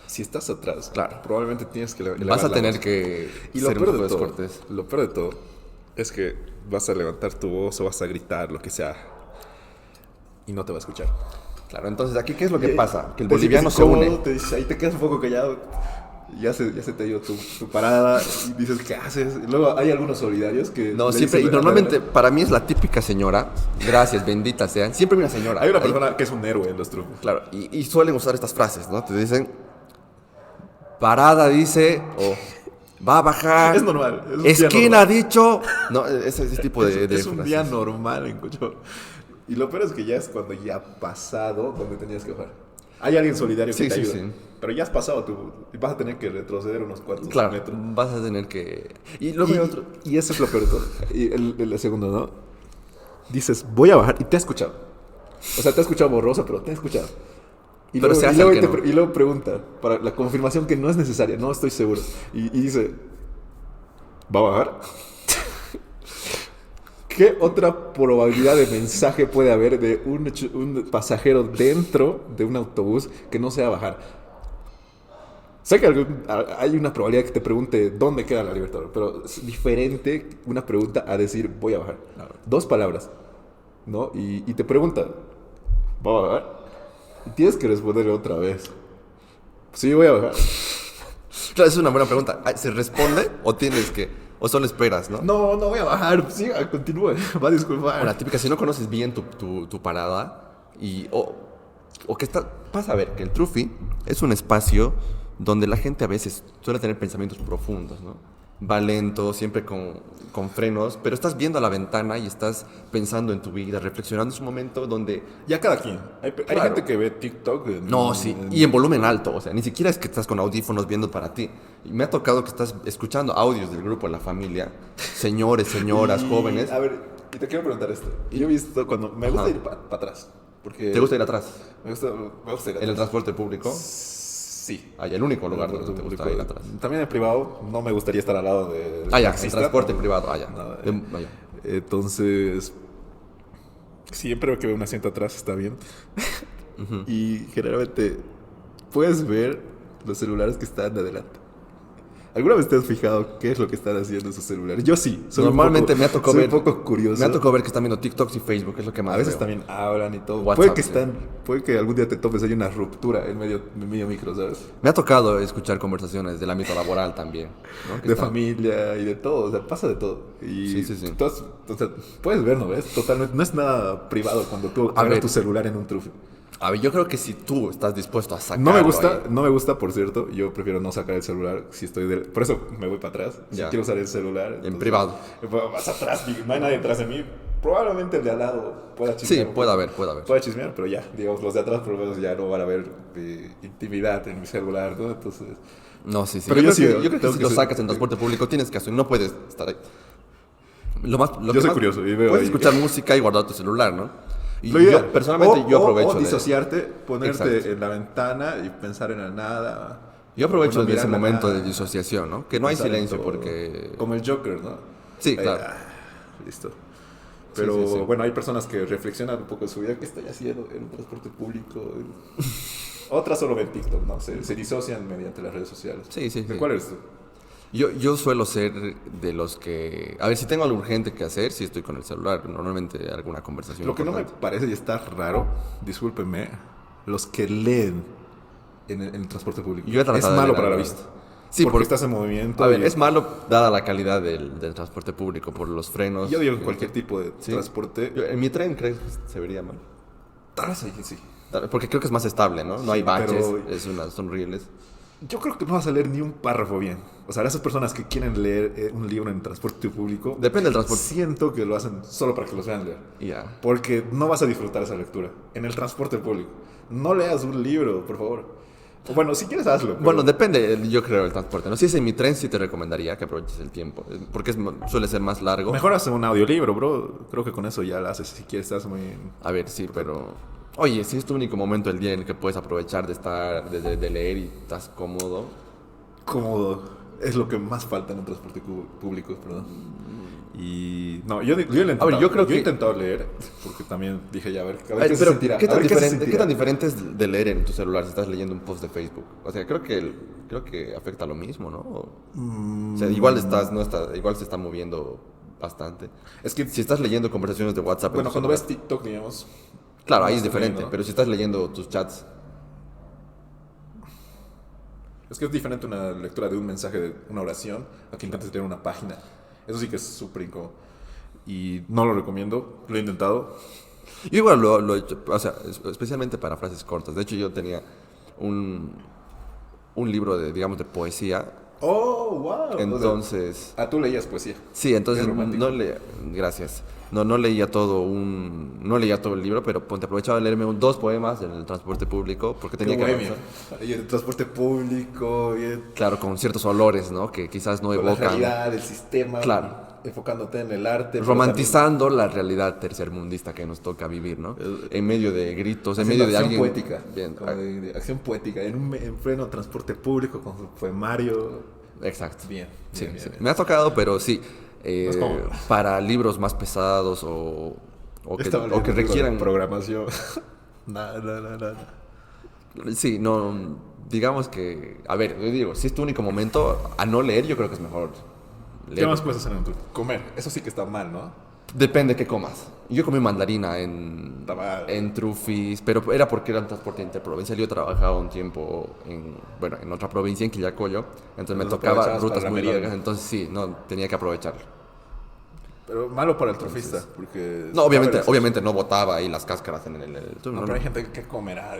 Si estás atrás, claro, probablemente tienes que elevar vas a tener voz. Que y ser lo peor un poco de todo, descortés. lo peor de todo es que vas a levantar tu voz o vas a gritar, lo que sea, y no te va a escuchar. Claro, entonces aquí ¿qué es lo que pasa? Que el boliviano se une. Ahí te quedas un poco callado. Ya se te dio tu parada y dices, ¿qué haces? Y luego hay algunos solidarios que... No, siempre, y normalmente para mí es la típica señora, gracias, bendita sean, siempre hay una señora. Hay una persona que es un héroe en los trucos. Claro, y suelen usar estas frases, ¿no? Te dicen, parada dice, o va a bajar. Es normal. Es un esquina dicho. No, ese tipo de es un frases. día normal en Cocho. Y lo peor es que ya es cuando ya ha pasado donde tenías que bajar. Hay alguien solidario que te ayuda. Sí. Pero ya has pasado tú. Y vas a tener que retroceder unos cuantos metros. Vas a tener que... Y luego hay otro... Y eso es lo peor de todo. Y el segundo, ¿no? Dices, voy a bajar. Y te ha escuchado. O sea, te ha escuchado borroso, pero te ha escuchado. Y Pero luego, se hace y luego, el que no. y luego pregunta, para la confirmación que no es necesaria, no estoy seguro. Y dice, ¿va a bajar? ¿Qué otra probabilidad de mensaje puede haber de un pasajero dentro de un autobús que no sea bajar? Sé que hay una probabilidad que te pregunte dónde queda la Libertador, pero es diferente una pregunta a decir voy a bajar. Claro. 2 palabras, ¿no? Y te pregunta, ¿va a bajar? Y tienes que responder otra vez. Sí, voy a bajar. Claro, es una buena pregunta. ¿Se responde o tienes que... o solo esperas, ¿no? No, no voy a bajar. Siga, continúe. Va a disculpar. La típica, si no conoces bien tu parada y... o que está... Vas a ver que el Trufi es un espacio donde la gente a veces suele tener pensamientos profundos, ¿no? Va lento, siempre con frenos, pero estás viendo a la ventana y estás pensando en tu vida, reflexionando en su momento donde... Ya cada quien. Hay Claro. gente que ve TikTok. No, sí, y en volumen alto, o sea, ni siquiera es que estás con audífonos viendo para ti. Y me ha tocado que estás escuchando audios del grupo de la familia, señores, señoras, jóvenes. A ver, y te quiero preguntar esto. Yo he visto cuando... Me gusta ir para atrás. Porque ¿Te gusta ir atrás? Me gusta ir atrás. ¿En el transporte público? Sí. Ah, el único lugar donde te gusta ir atrás. También en privado, no me gustaría estar al lado de... Ah, ya, el taxista. transporte privado, ah, ya. No, Ah, ya. Entonces, siempre que veo un asiento atrás está bien. Y generalmente puedes ver los celulares que están de adelante. ¿Alguna vez te has fijado qué es lo que están haciendo esos celulares? Yo sí. Normalmente me ha tocado ver... Soy un poco curioso. Me ha tocado ver que están viendo TikToks y Facebook, es lo que más A veces veo. también hablan y todo. WhatsApp, Puede que algún día te topes hay una ruptura en medio micro, ¿sabes? Me ha tocado escuchar conversaciones del ámbito laboral también, ¿no? Que De están- familia y de todo, o sea, pasa de todo. Y Sí. o sea, puedes ver, ¿no ves? Totalmente, no es nada privado cuando tú A abres ver. tu celular en un trufe. A ver, yo creo que si tú estás dispuesto a sacarlo No me gusta, por cierto, yo prefiero no sacar el celular si estoy por eso me voy para atrás. Si Ya. quiero usar el celular. en entonces, privado. Vas atrás, no hay nadie atrás de mí. Probablemente el de al lado pueda chismear. Sí, puede haber. Puede chismear, pero ya, digamos, los de atrás por lo menos ya no van a ver intimidad en mi celular, ¿no? Entonces, No, sí. Pero yo sí yo veo, creo que tengo si que lo ser- sacas en transporte público tienes que hacer, no puedes estar ahí. Lo Yo que soy más- curioso y veo puedes ahí. escuchar música y guardar tu celular, ¿no? Y lo ideal. yo, personalmente, yo aprovecho o de... disociarte, ponerte Exacto. en la ventana y pensar en la nada. Yo aprovecho Bueno, de ese mirar la momento nada, de disociación, ¿no? Que no hay pensar en silencio todo. porque... Como el Joker, ¿no? Sí, Ahí, claro. Listo. Pero sí. bueno, hay personas que reflexionan un poco de su vida. ¿Qué estoy haciendo en un transporte público? Otras solo ven TikTok, ¿no? Se disocian mediante las redes sociales. Sí. ¿De cuál eres tú? Yo suelo ser de los que... A ver, si tengo algo urgente que hacer, si estoy con el celular, normalmente alguna conversación Lo que no me importante. parece y está raro, discúlpenme, los que leen en el transporte público. Yo he tratado es de malo leer para la algo. vista. Sí, porque por- estás en movimiento. A ver, y- es malo dada la calidad del transporte público, por los frenos. Yo digo que cualquier tipo de Sí. transporte. En mi tren, ¿crees que se vería mal? Tal vez sí. Porque creo que es más estable, ¿no? No hay baches, pero- son rieles. Yo creo que no vas a leer ni un párrafo bien. O sea, esas personas que quieren leer un libro en transporte público. Depende del transporte. Siento que lo hacen solo para que los vean leer. Ya. Porque no vas a disfrutar esa lectura en el transporte público. No leas un libro, por favor. O bueno, si quieres hazlo. pero- Bueno, depende, yo creo, del transporte, ¿no? Si es en mi tren, sí te recomendaría que aproveches el tiempo, porque suele ser más largo. Mejor hace un audiolibro, bro. Creo que con eso ya lo haces. Si quieres, estás muy... A ver, sí, pero... Oye, si es tu único momento del día en el que puedes aprovechar de estar, de leer y estás cómodo. cómodo. Es lo que más falta en un transporte público, perdón. Y... No, yo he intentado, A ver, yo creo he que- intentado leer, porque también dije, ya, a ver A qué ver, se pero sentirá. ¿qué A tan, ver qué se diferente, sentirá. ¿qué tan diferente es de leer en tu celular si estás leyendo un post de Facebook? O sea, creo que afecta lo mismo, ¿no? O sea, igual igual se está moviendo bastante. Es que, Si estás leyendo conversaciones de WhatsApp en bueno, tu cuando celular, ves TikTok, digamos... claro, ahí no es estás diferente, leyendo. pero si estás leyendo tus chats, Es que es diferente una lectura de un mensaje, de una oración, a que intentes leer una página. Eso sí que es súper incómodo. Y no lo recomiendo, lo he intentado. yo igual lo he hecho, o sea, especialmente para frases cortas. De hecho, yo tenía un libro de, digamos, de poesía. ¡Oh, wow! Entonces, Tú leías poesía. sí, entonces Qué romántico. gracias. No leía todo el libro, pero aprovechaba de leerme dos poemas en el transporte público porque tenía Qué que bohemio. avanzar. Y el transporte público, y Claro, con ciertos olores, ¿no? Que quizás no con la evocan. realidad, el sistema. Claro. enfocándote en el arte. Romantizando la realidad tercermundista que nos toca vivir, ¿no? En medio de gritos, en medio de alguien... Poética. Bien, de acción poética, en pleno transporte público con su poemario. Exacto. Bien. Sí. Me ha tocado, pero sí. Para libros más pesados o que requieran... programación. Nada. Sí, no... Digamos que... A ver, yo digo, si es tu único momento a no leer, yo creo que es mejor leer. ¿Qué más puedes hacer en un tour? Comer. Eso sí que está mal, ¿no? Depende qué comas. Yo comí mandarina en Trufis, pero era porque era un transporte interprovincial. Yo trabajaba un tiempo en otra provincia, en Quillacollo. Entonces me tocaba rutas muy largas. Entonces sí, no, tenía que aprovecharlo. Pero malo para el trufista, porque... No, obviamente no botaba ahí las cáscaras en el no, pero hay gente que comerá,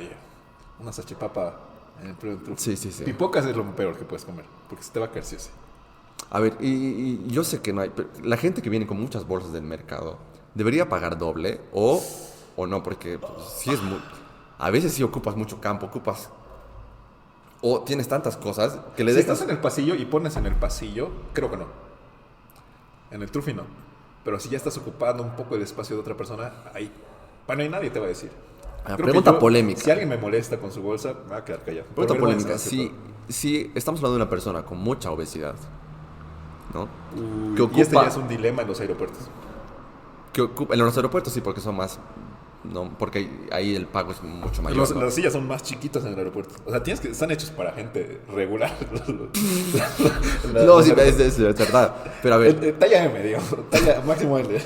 una salchipapa en el trufi. Sí. Pipocas es lo peor que puedes comer, porque se te va a caer sí o sí. A ver, y yo sé que no hay... Pero la gente que viene con muchas bolsas del mercado debería pagar doble o no, porque pues, sí es muy... A veces sí ocupas mucho campo, o tienes tantas cosas que le si dejas... estás en el pasillo y pones en el pasillo, creo que no. En el trufi no. Pero si ya estás ocupando un poco el espacio de otra persona, ahí... Bueno, y nadie te va a decir. Pregunta polémica. Si alguien me molesta con su bolsa, me va a quedar callado. Pregunta polémica. Si estamos hablando de una persona con mucha obesidad, ¿no? Que ocupa... Y este ya es un dilema en los aeropuertos. En los aeropuertos sí, porque son más... No, porque ahí el pago es mucho mayor. Las sillas son más chiquitas en el aeropuerto. O sea, están hechos para gente regular. No, sí, es verdad. Pero a ver... talla M, digamos. Talla máximo L.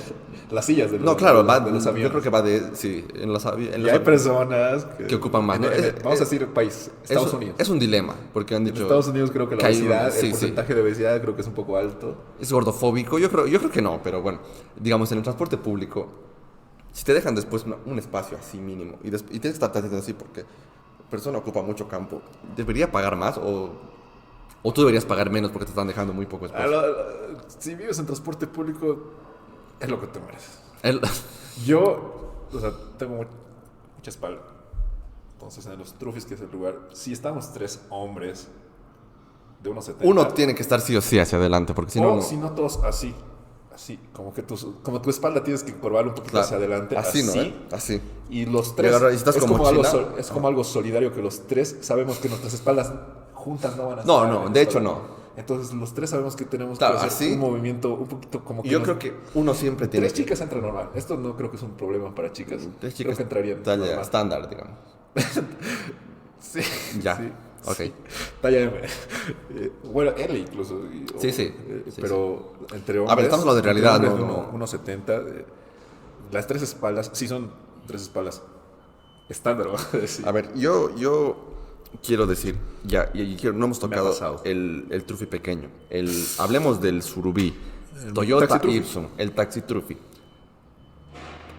Las sillas de los, no, claro, de los aviones. Yo creo que va de... Sí, en los aviones. Y hay personas que ocupan más. Vamos a decir país, Estados Unidos. Es un dilema, porque han dicho... En Estados Unidos creo que la obesidad, el porcentaje de obesidad creo que es un poco alto. Es gordofóbico. Yo creo que no, pero bueno. Digamos, en el transporte público... Si te dejan después un espacio así mínimo y tienes que estar atento así porque la persona ocupa mucho campo, ¿debería pagar más o tú deberías pagar menos porque te están dejando muy poco espacio? Si vives en transporte público, es lo que te mereces. Yo, o sea, tengo mucha espalda. Entonces, en los trufis, que es el lugar, si estamos 3 hombres de unos 70... Uno tiene que estar sí o sí hacia adelante porque si no... si no todos así. Así, como tu espalda tienes que encorvar un poquito hacia adelante. Así, ¿no? Así. Y los 3, es como algo solidario que los 3 sabemos que nuestras espaldas juntas no van a estar. No, de hecho no. Entonces los 3 sabemos que tenemos que hacer un movimiento un poquito como que... Yo creo que uno siempre tiene... 3 chicas entran normal. Esto no creo que es un problema para chicas. 3 chicas creo que entrarían talla estándar, digamos. Sí. Ya. Sí. Ok. Sí. Talla M. Bueno, L incluso. Sí. Pero entre hombres... A ver, estamos hablando de realidad, no. Unos 70. Las 3 espaldas, sí son 3 espaldas estándar, ¿no? Sí. A ver, yo quiero decir, no hemos tocado el trufi pequeño. Hablemos del Surubí, Toyota Ipson, el Taxi Trufi.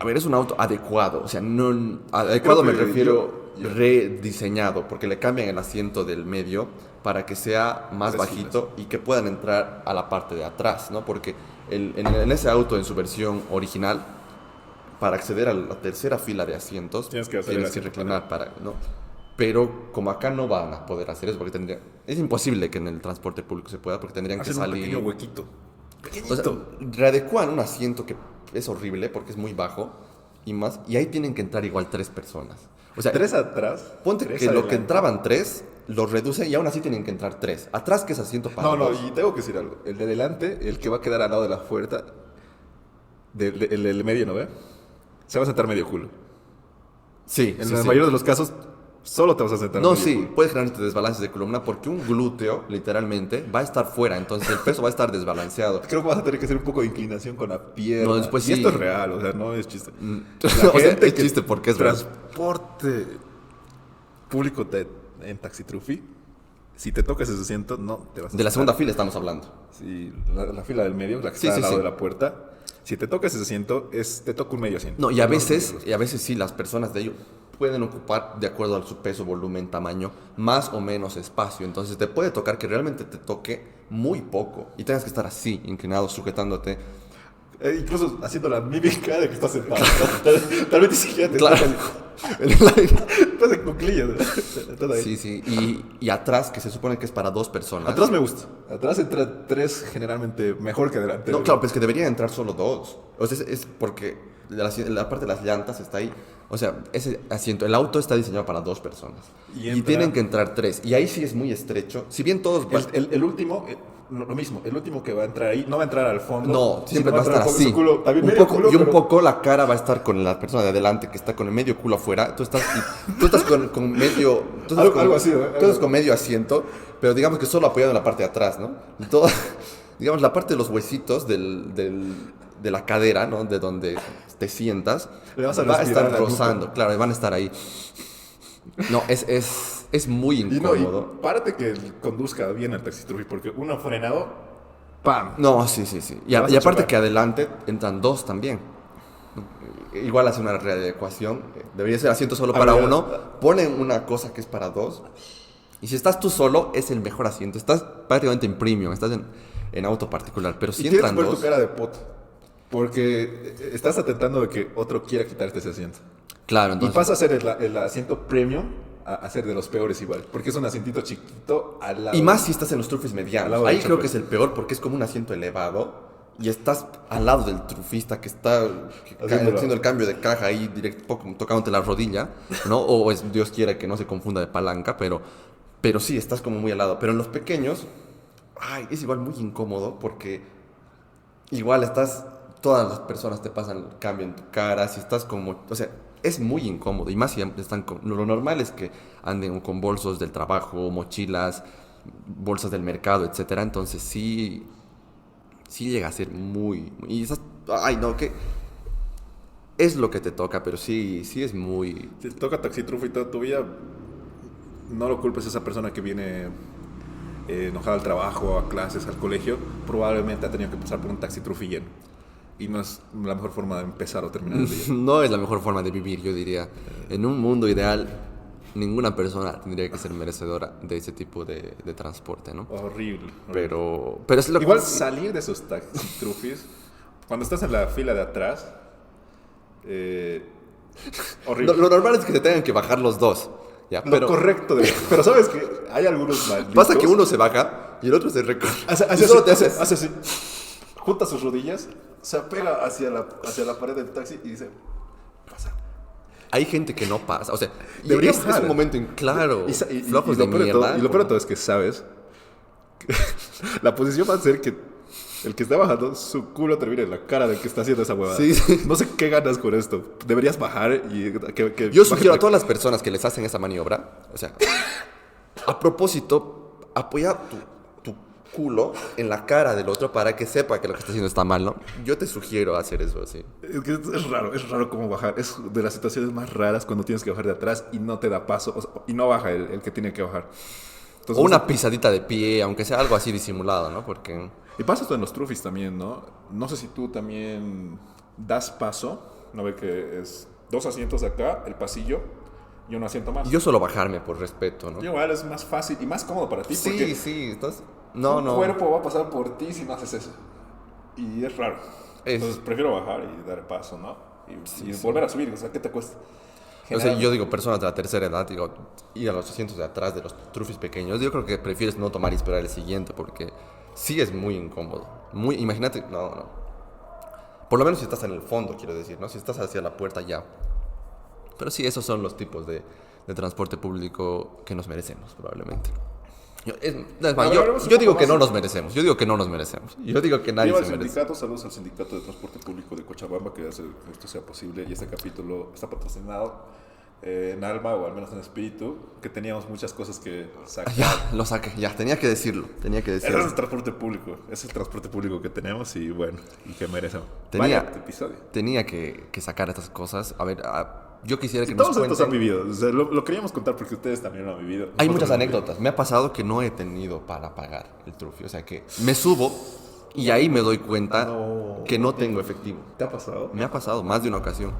A ver, es un auto adecuado. O sea, no adecuado me refiero... rediseñado porque le cambian el asiento del medio para que sea más bajito y que puedan entrar a la parte de atrás, ¿no? Porque en ese auto, en su versión original, para acceder a la tercera fila de asientos tienes que reclinar ¿no? Pero como acá no van a poder hacer eso porque es imposible que en el transporte público se pueda porque tendrían que salir un pequeño huequito. O sea, readecuan un asiento que es horrible porque es muy bajo y ahí tienen que entrar igual 3 personas. O sea, 3 atrás. Ponte que adelante. Lo que entraban 3, los reducen y aún así tienen que entrar 3. Atrás, que es asiento para No, y tengo que decir algo. El de delante, el que va a quedar al lado de la puerta, el medio, ¿no ve? Se va a sentar medio culo. Sí. En la mayoría de los casos, solo te vas a sentar medio culo. No, puedes generarte desbalances de columna porque un glúteo, literalmente, va a estar fuera. Entonces el peso va a estar desbalanceado. Creo que vas a tener que hacer un poco de inclinación con la pierna. No, después y esto es real, o sea, no es chiste. O sea, es chiste porque es real. Transporte público en Taxi Trufi, si te tocas ese asiento, no te vas a De la segunda fila estamos hablando. Sí, la fila del medio, la que está al lado de la puerta. Si te tocas ese asiento, te toca un medio asiento. No, y a veces sí, las personas de ellos pueden ocupar, de acuerdo a su peso, volumen, tamaño, más o menos espacio. Entonces te puede tocar que realmente te toque muy poco y tengas que estar así, inclinado, sujetándote. Incluso haciendo la mímica de que estás sentado. Tal vez ni siquiera te claro. estás en cuclillas. Sí, sí. Y atrás, que se supone que es para 2 personas. Atrás me gusta. Atrás entra 3 generalmente mejor que adelante. No, claro, pues que deberían entrar solo 2. O sea, es porque la parte de las llantas está ahí. O sea, ese asiento, el auto está diseñado para 2 personas. Y tienen que entrar 3. Y ahí sí es muy estrecho. Si bien todos... El último... Lo mismo, el último que va a entrar ahí no va a entrar al fondo. No, siempre va a estar así. La cara va a estar con la persona de adelante que está con el medio culo afuera. Tú estás con medio. Algo así, ¿no? Tú estás con medio asiento, pero digamos que solo apoyado en la parte de atrás, ¿no? Digamos, la parte de los huesitos de la cadera, ¿no? De donde te sientas, va a estar rozando. Claro, van a estar ahí. No, es muy incómodo. Y párate que conduzca bien el taxitrufi, porque uno frenado, ¡pam! No, sí. Y aparte que adelante entran 2 también. Igual hace una readecuación. Debería ser asiento solo para uno. Ponen una cosa que es para 2. Y si estás tú solo, es el mejor asiento. Estás prácticamente en premium, estás en auto particular. Pero si entran 2... tienes que ver tu cara de poto, porque estás atentando de que otro quiera quitarte ese asiento. Claro, entonces... Y pasa a ser el asiento premium a ser de los peores igual, porque es un asientito chiquito al lado. Y más si estás en los trufis medianos. Ahí creo que es el peor porque es como un asiento elevado y estás al lado del trufista que está haciendo el cambio de caja ahí directo, tocándote la rodilla, ¿no? O Dios quiera que no se confunda de palanca, pero sí, estás como muy al lado. Pero en los pequeños, es igual muy incómodo porque igual todas las personas te pasan el cambio en tu cara, si estás como, o sea, es muy incómodo. Y más si están lo normal es que anden con bolsos del trabajo, mochilas, bolsas del mercado, etcétera. Entonces sí llega a ser muy y esas, que es lo que te toca, pero sí es muy... Si te toca taxitrufi toda tu vida, no lo culpes a esa persona que viene enojada al trabajo, a clases, al colegio. Probablemente ha tenido que pasar por un taxitrufi lleno. Y no es la mejor forma de empezar o terminar el día. No es la mejor forma de vivir, yo diría. En un mundo ideal, ninguna persona tendría que ser merecedora de ese tipo de transporte, ¿no? Horrible. Pero es lo igual salir de esos taxitrufis, cuando estás en la fila de atrás, horrible. Lo normal es que te tengan que bajar los 2. Ya, lo correcto. Pero sabes que hay algunos malditos. Pasa que uno se baja y el otro se recorre. Hace así. Junta sus rodillas, se apega hacia la pared del taxi y dice, pasa. Hay gente que no pasa, o sea, es un momento claro, flojos de mierda. Y lo peor de todo es que sabes que la posición va a ser que el que está bajando, su culo termine en la cara del que está haciendo esa huevada. Sí. No sé qué ganas con esto. Deberías bajar y... Yo sugiero a todas las personas que les hacen esa maniobra, o sea, a propósito, apoya tu culo en la cara del otro para que sepa que lo que está haciendo está mal, ¿no? Yo te sugiero hacer eso así. Es raro cómo bajar. Es de las situaciones más raras cuando tienes que bajar de atrás y no te da paso, y no baja el que tiene que bajar. Entonces, o una pisadita de pie, aunque sea algo así disimulado, ¿no? Porque... Y pasa esto en los trufis también, ¿no? No sé si tú también das paso, ¿no? Ve que es 2 asientos acá, el pasillo, y un asiento más. Yo suelo bajarme por respeto, ¿no? Igual es más fácil y más cómodo para ti. Sí, estás... Tu cuerpo va a pasar por ti si no haces eso. Y es raro. Entonces prefiero bajar y dar paso, ¿no? Y volver a subir, o sea, ¿qué te cuesta? O sea, yo digo, personas de la tercera edad, digo, ir a los asientos de atrás de los trufis pequeños, yo creo que prefieres no tomar y esperar el siguiente, porque sí es muy incómodo. Imagínate, no. Por lo menos si estás en el fondo, quiero decir, ¿no? Si estás hacia la puerta, ya. Pero sí, esos son los tipos de transporte público que nos merecemos, probablemente. Yo digo que no nos merecemos. Yo digo que nadie se merece. Saludos al Sindicato de Transporte Público de Cochabamba, que hace que esto sea posible. Y este capítulo está patrocinado en alma, o al menos en espíritu, que teníamos muchas cosas que sacar. Ya, lo saqué, ya, tenía que decirlo. Es el transporte público, es el transporte público que tenemos y bueno, y que merecemos. Tenía que sacar estas cosas. A ver, yo quisiera que nos cuenten. Todos estos han vivido, o sea, lo queríamos contar porque ustedes también lo han vivido. Hay muchas anécdotas. Me ha pasado que no he tenido para pagar el trufi, o sea que me subo y ahí me doy cuenta que no tengo efectivo. ¿Te ha pasado? Me ha pasado más de una ocasión.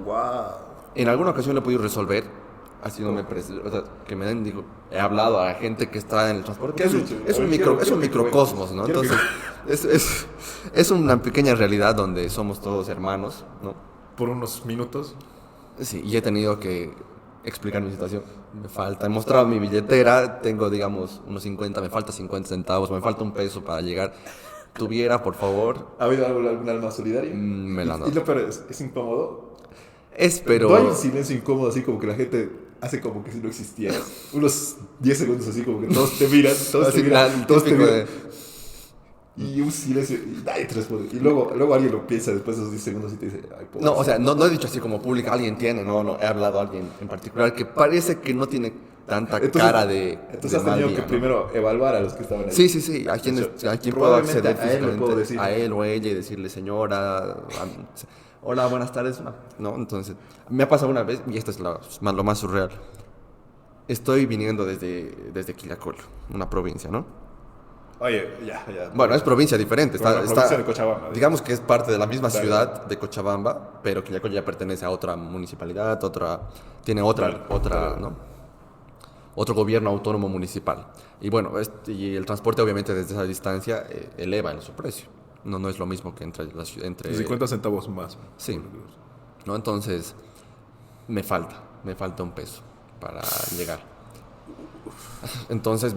Wow. En alguna ocasión lo he podido resolver haciéndome o sea, que me den, digo, he hablado a gente que está en el transporte, que es un microcosmos, ¿no? Entonces, es una pequeña realidad donde somos todos hermanos, ¿no? Por unos minutos. Sí, y he tenido que explicar mi situación. Me falta, he mostrado mi billetera, tengo, digamos, unos 50, me falta 50 centavos, me falta un peso para llegar. Tuviera, por favor. ¿Ha habido algún alma solidaria? Me la Y lo peor es incómodo. Pero... No hay un silencio incómodo así como que la gente hace como que si no existiera. Unos 10 segundos así como que todos te miran, todos te miran, todos te miran. Y un silencio, y nadie te responde. Y luego alguien lo piensa después de esos 10 segundos y te dice, ay, pobre. No, o sea, no he dicho así como pública, alguien tiene, no, he hablado a alguien en particular que parece que no tiene tanta cara de... Entonces has tenido que primero evaluar a los que estaban ahí. Sí, a quien puedo acceder a él le puedo decir. a él o ella y decirle, señora, hola, buenas tardes, ¿no? Entonces, me ha pasado una vez, y esto es lo más surreal. Estoy viniendo desde Quilacol, una provincia, ¿no? Oye, ya. Bueno, es provincia diferente. Está provincia de Cochabamba. Digamos que es parte de la misma ciudad de Cochabamba, pero Quilacol ya pertenece a otra municipalidad, tiene otra, ¿no? Otro gobierno autónomo municipal. Y bueno, y el transporte obviamente desde esa distancia eleva su precio. No es lo mismo que entre 50 centavos más. Sí. ¿No? Entonces, me falta un peso para llegar. Entonces,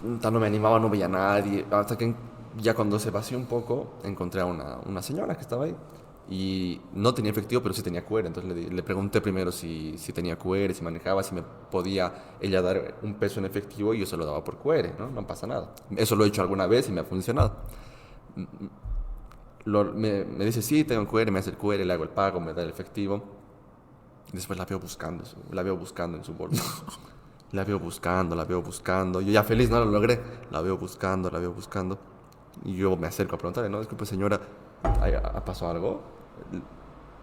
no me animaba, no veía a nadie. Hasta que ya cuando se vació un poco, encontré a una señora que estaba ahí. Y no tenía efectivo, pero sí tenía QR. Entonces le pregunté primero si tenía QR, si manejaba, si me podía ella dar un peso en efectivo y yo se lo daba por QR, ¿no? No pasa nada. Eso lo he hecho alguna vez y me ha funcionado. Me dice, sí, tengo QR, me hace el QR, le hago el pago, me da el efectivo. Y después la veo buscando en su bolsa. La veo buscando. Yo ya feliz, no lo logré. La veo buscando. Y yo me acerco a preguntarle, no, disculpe señora, ¿ha pasado algo?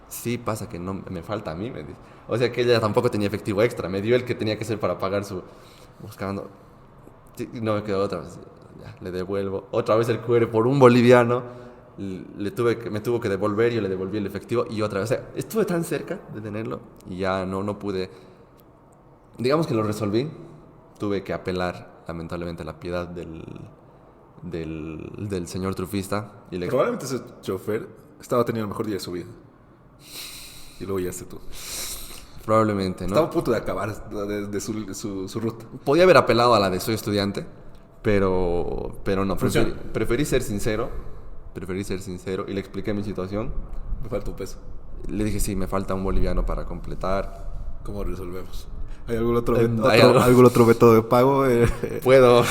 Sí, pasa que no me falta a mí, me dice. O sea que ella tampoco tenía efectivo extra. Me dio el que tenía que ser para pagar buscando. Sí, no me quedó otra vez. Ya, le devuelvo. Otra vez el QR por un boliviano. Me tuvo que devolver, yo le devolví el efectivo y otra vez. O sea, estuve tan cerca de tenerlo y ya no pude. Digamos que lo resolví. Tuve que apelar, lamentablemente, a la piedad del señor trufista. Probablemente ese chofer estaba teniendo el mejor día de su vida. Y luego ya tú. Probablemente, ¿no? Estaba a punto de acabar de su ruta. Podía haber apelado a la de soy estudiante, pero no. Preferí ser sincero y le expliqué mi situación. Me falta un peso. Le dije, sí, me falta un boliviano para completar. ¿Cómo resolvemos? ¿Hay algún otro método de pago? Puedo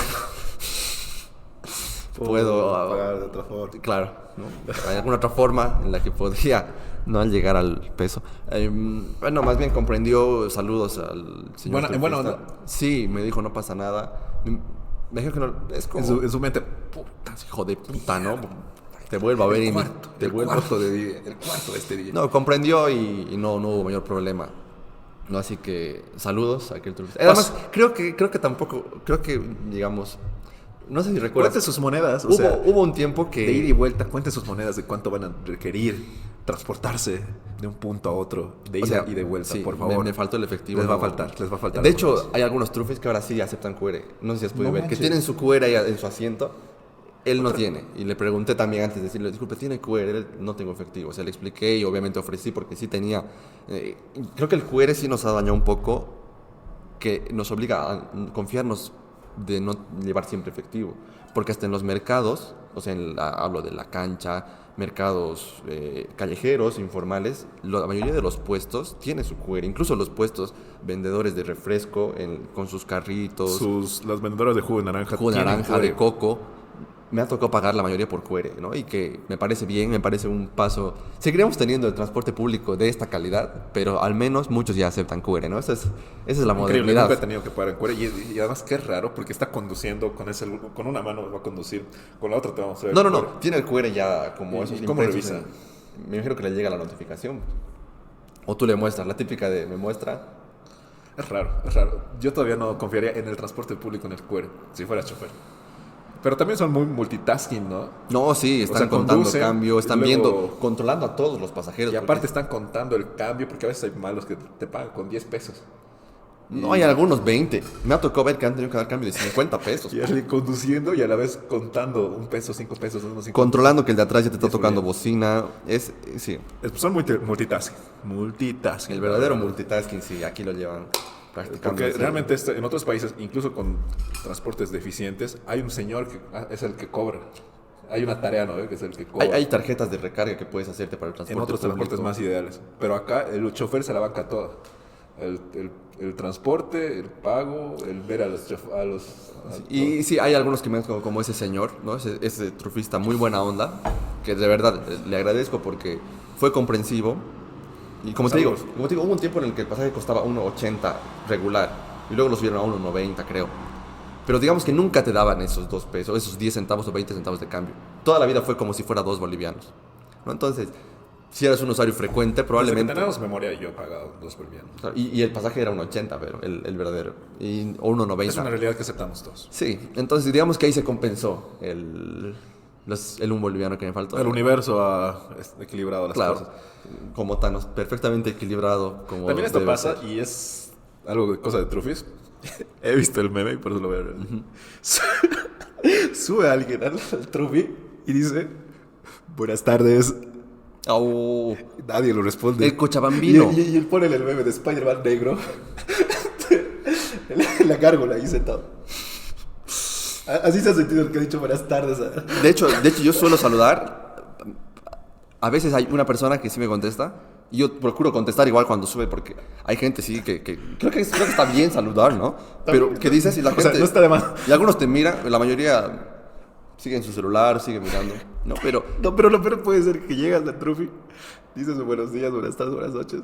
pagar de otra forma. Claro, ¿no? Hay alguna otra forma en la que podría no llegar al peso. Bueno, más bien comprendió. Saludos al señor. Bueno, ¿no? Sí, me dijo no pasa nada. Me dijo que no. Es como en su mente, puta, hijo de puta, ¿no? Te vuelvo a ver el cuarto de este día. No, comprendió y no hubo mayor problema. No, así que saludos a aquel turista. Además, creo que digamos, no sé si recuerdas. Cuente sus monedas. Hubo un tiempo que... De ida y vuelta, cuente sus monedas de cuánto van a requerir transportarse de un punto a otro, de ida y de vuelta, sí, por favor. Me faltó el efectivo. Les va a faltar. De hecho, hay algunos trufes que ahora sí aceptan QR. No sé si has podido ver. Que tienen su QR ahí en su asiento. Él no tiene. Y le pregunté también antes de decirle, disculpe, ¿tiene QR? Él no tengo efectivo. O sea, le expliqué y obviamente ofrecí porque sí tenía. Creo que el QR sí nos ha dañado un poco, que nos obliga a confiarnos de no llevar siempre efectivo. Porque hasta en los mercados, o sea, hablo de la cancha, mercados callejeros, informales, la mayoría de los puestos tiene su QR. Incluso los puestos vendedores de refresco con sus carritos. Los vendedores de jugo de naranja. Jugo de naranja, de coco. Me ha tocado pagar la mayoría por QR, ¿no? Y que me parece bien, me parece un paso. Seguiremos teniendo el transporte público de esta calidad, pero al menos muchos ya aceptan QR, ¿no? Esa es la modernidad. Nunca he tenido que pagar en QR y además que es raro porque está conduciendo con una mano va a conducir, con la otra te vamos a ver. No, tiene el QR ya como esos. ¿Y cómo revisa? Me imagino que le llega la notificación. O tú le muestras, la típica de me muestra. Es raro. Yo todavía no confiaría en el transporte público en el QR, si fuera chofer. Pero también son muy multitasking, ¿no? No, sí, están contando cambio, están viendo, controlando a todos los pasajeros. Y aparte están contando el cambio, porque a veces hay malos que te pagan con 10 pesos. No, hay algunos 20. Me ha tocado ver que han tenido que dar cambio de 50 pesos. Y él conduciendo y a la vez contando 1 peso, 5 pesos, unos 5 Controlando que el de atrás ya te está Eso tocando bien. bocina. Sí. Son multitasking. Multitasking. El verdadero multitasking, sí, aquí lo llevan practicando. Porque Sí. realmente en otros países, incluso con transportes deficientes, hay un señor que es el que cobra. Hay una tarea, ¿no? Que es el que cobra. Hay tarjetas de recarga que puedes hacerte para el transporte En otros público. transportes más ideales. Pero acá el chofer se la banca toda. El transporte, el pago, el ver a los... Y sí, hay algunos que me han como ese señor, ¿no? Ese trufista muy buena onda, que de verdad le agradezco porque fue comprensivo. Y como te digo, hubo un tiempo en el que el pasaje costaba 1.80 regular y luego lo subieron a 1.90, creo. Pero digamos que nunca te daban esos 2 pesos, esos 10 centavos o 20 centavos de cambio. Toda la vida fue como si fuera 2 bolivianos, ¿no? Entonces, si eres un usuario frecuente, probablemente... Desde que tenemos memoria, yo he pagado 2 bolivianos. Y el pasaje era 1.80, pero el verdadero. O 1.90. Es una realidad que aceptamos todos. Sí, entonces digamos que ahí se compensó el 1 boliviano que me faltó. El universo ha equilibrado las Claro, cosas. como Thanos, perfectamente equilibrado. Como También esto debe pasa ser. y es algo de cosa de Trufis. He visto el meme y por eso lo voy a ver. Sube alguien al Trufi y dice: Buenas tardes. Au. Nadie lo responde. El Cochabambino. Y él pone el meme de Spider-Man negro. La gárgola ahí sentado. Así se ha sentido el que ha dicho buenas tardes. De hecho, yo suelo saludar. A veces hay una persona que sí me contesta. Y yo procuro contestar igual cuando sube porque hay gente sí que creo que está bien saludar, ¿no? Pero ¿qué dices? Y la gente... O sea, no está de más. Y algunos te miran, la mayoría sigue en su celular, sigue mirando. No, pero... No, pero lo peor puede ser que llegas a Trufi, dices buenos días, buenas tardes, buenas noches.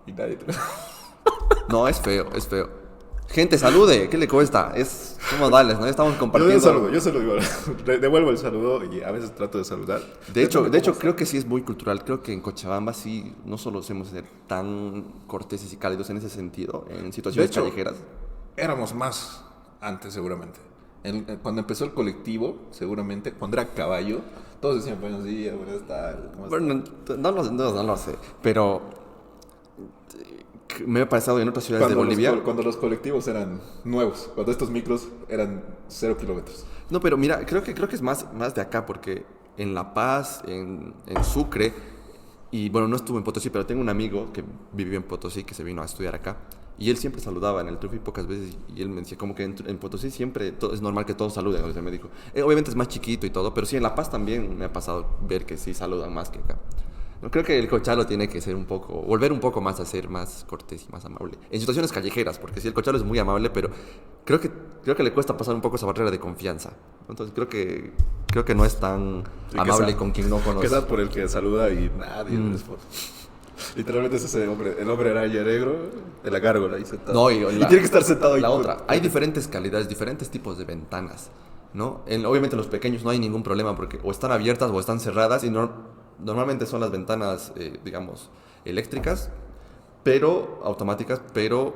Y nadie te... No, es feo, es feo. Gente, salude, ¿qué le cuesta? Es como modales, ¿no? Estamos compartiendo. Yo se lo digo, devuelvo el saludo y a veces trato de saludar. De hecho, creo que sí es muy cultural. Creo que en Cochabamba sí no solo hacemos ser tan corteses y cálidos en ese sentido, en situaciones De hecho, callejeras. Éramos más antes, seguramente. Cuando empezó el colectivo, seguramente, cuando era caballo, todos decían buenos días, buenas tardes. ¿Cómo estás? Bueno, no lo sé, pero me ha pasado en otras ciudades de Bolivia. Cuando los colectivos eran nuevos, cuando estos micros eran 0 kilómetros. No, pero mira, creo que es más de acá, porque en La Paz, en Sucre, y bueno, no estuve en Potosí, pero tengo un amigo que vivió en Potosí, que se vino a estudiar acá, y él siempre saludaba en el Trufi pocas veces, y él me decía como que en Potosí siempre es normal que todos saluden, o sea, me dijo. Obviamente es más chiquito y todo, pero sí, en La Paz también me ha pasado ver que sí saludan más que acá. No, creo que el cochalo tiene que ser volver un poco más a ser más cortés y más amable. En situaciones callejeras, porque sí, el cochalo es muy amable, pero creo que le cuesta pasar un poco esa barrera de confianza. Entonces creo que no es tan amable con quien no conoce. Quizás por el que saluda y nadie le responde. Literalmente es ese hombre, el hombre araña negro de la gárgola ahí sentado. No, y tiene que estar sentado ahí. La otra, hay diferentes calidades, diferentes tipos de ventanas, ¿no? Obviamente los pequeños no hay ningún problema porque o están abiertas o están cerradas y normalmente son las ventanas, digamos, eléctricas, pero automáticas, pero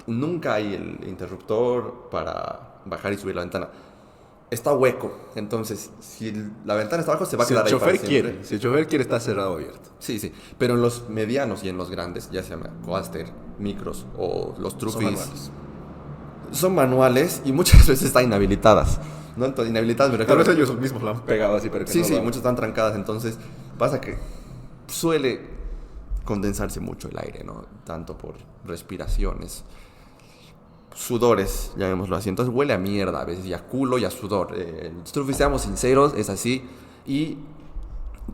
nunca hay el interruptor para bajar y subir la ventana. Está hueco, entonces si la ventana está abajo se va a quedar ahí para siempre. Si el chofer quiere, está cerrado o abierto. Sí, pero en los medianos y en los grandes, ya sea Coaster, micros o los Trufis, son manuales y muchas veces están inhabilitadas. ¿No? Entonces, inhabilitadas me refiero. Tal vez ellos mismos lo han pegado así para que Sí, muchas están trancadas, entonces pasa que suele condensarse mucho el aire, ¿no? Tanto por respiraciones, sudores, llamémoslo así. Entonces huele a mierda a veces, y a culo y a sudor. El Trufi, seamos sinceros, es así. Y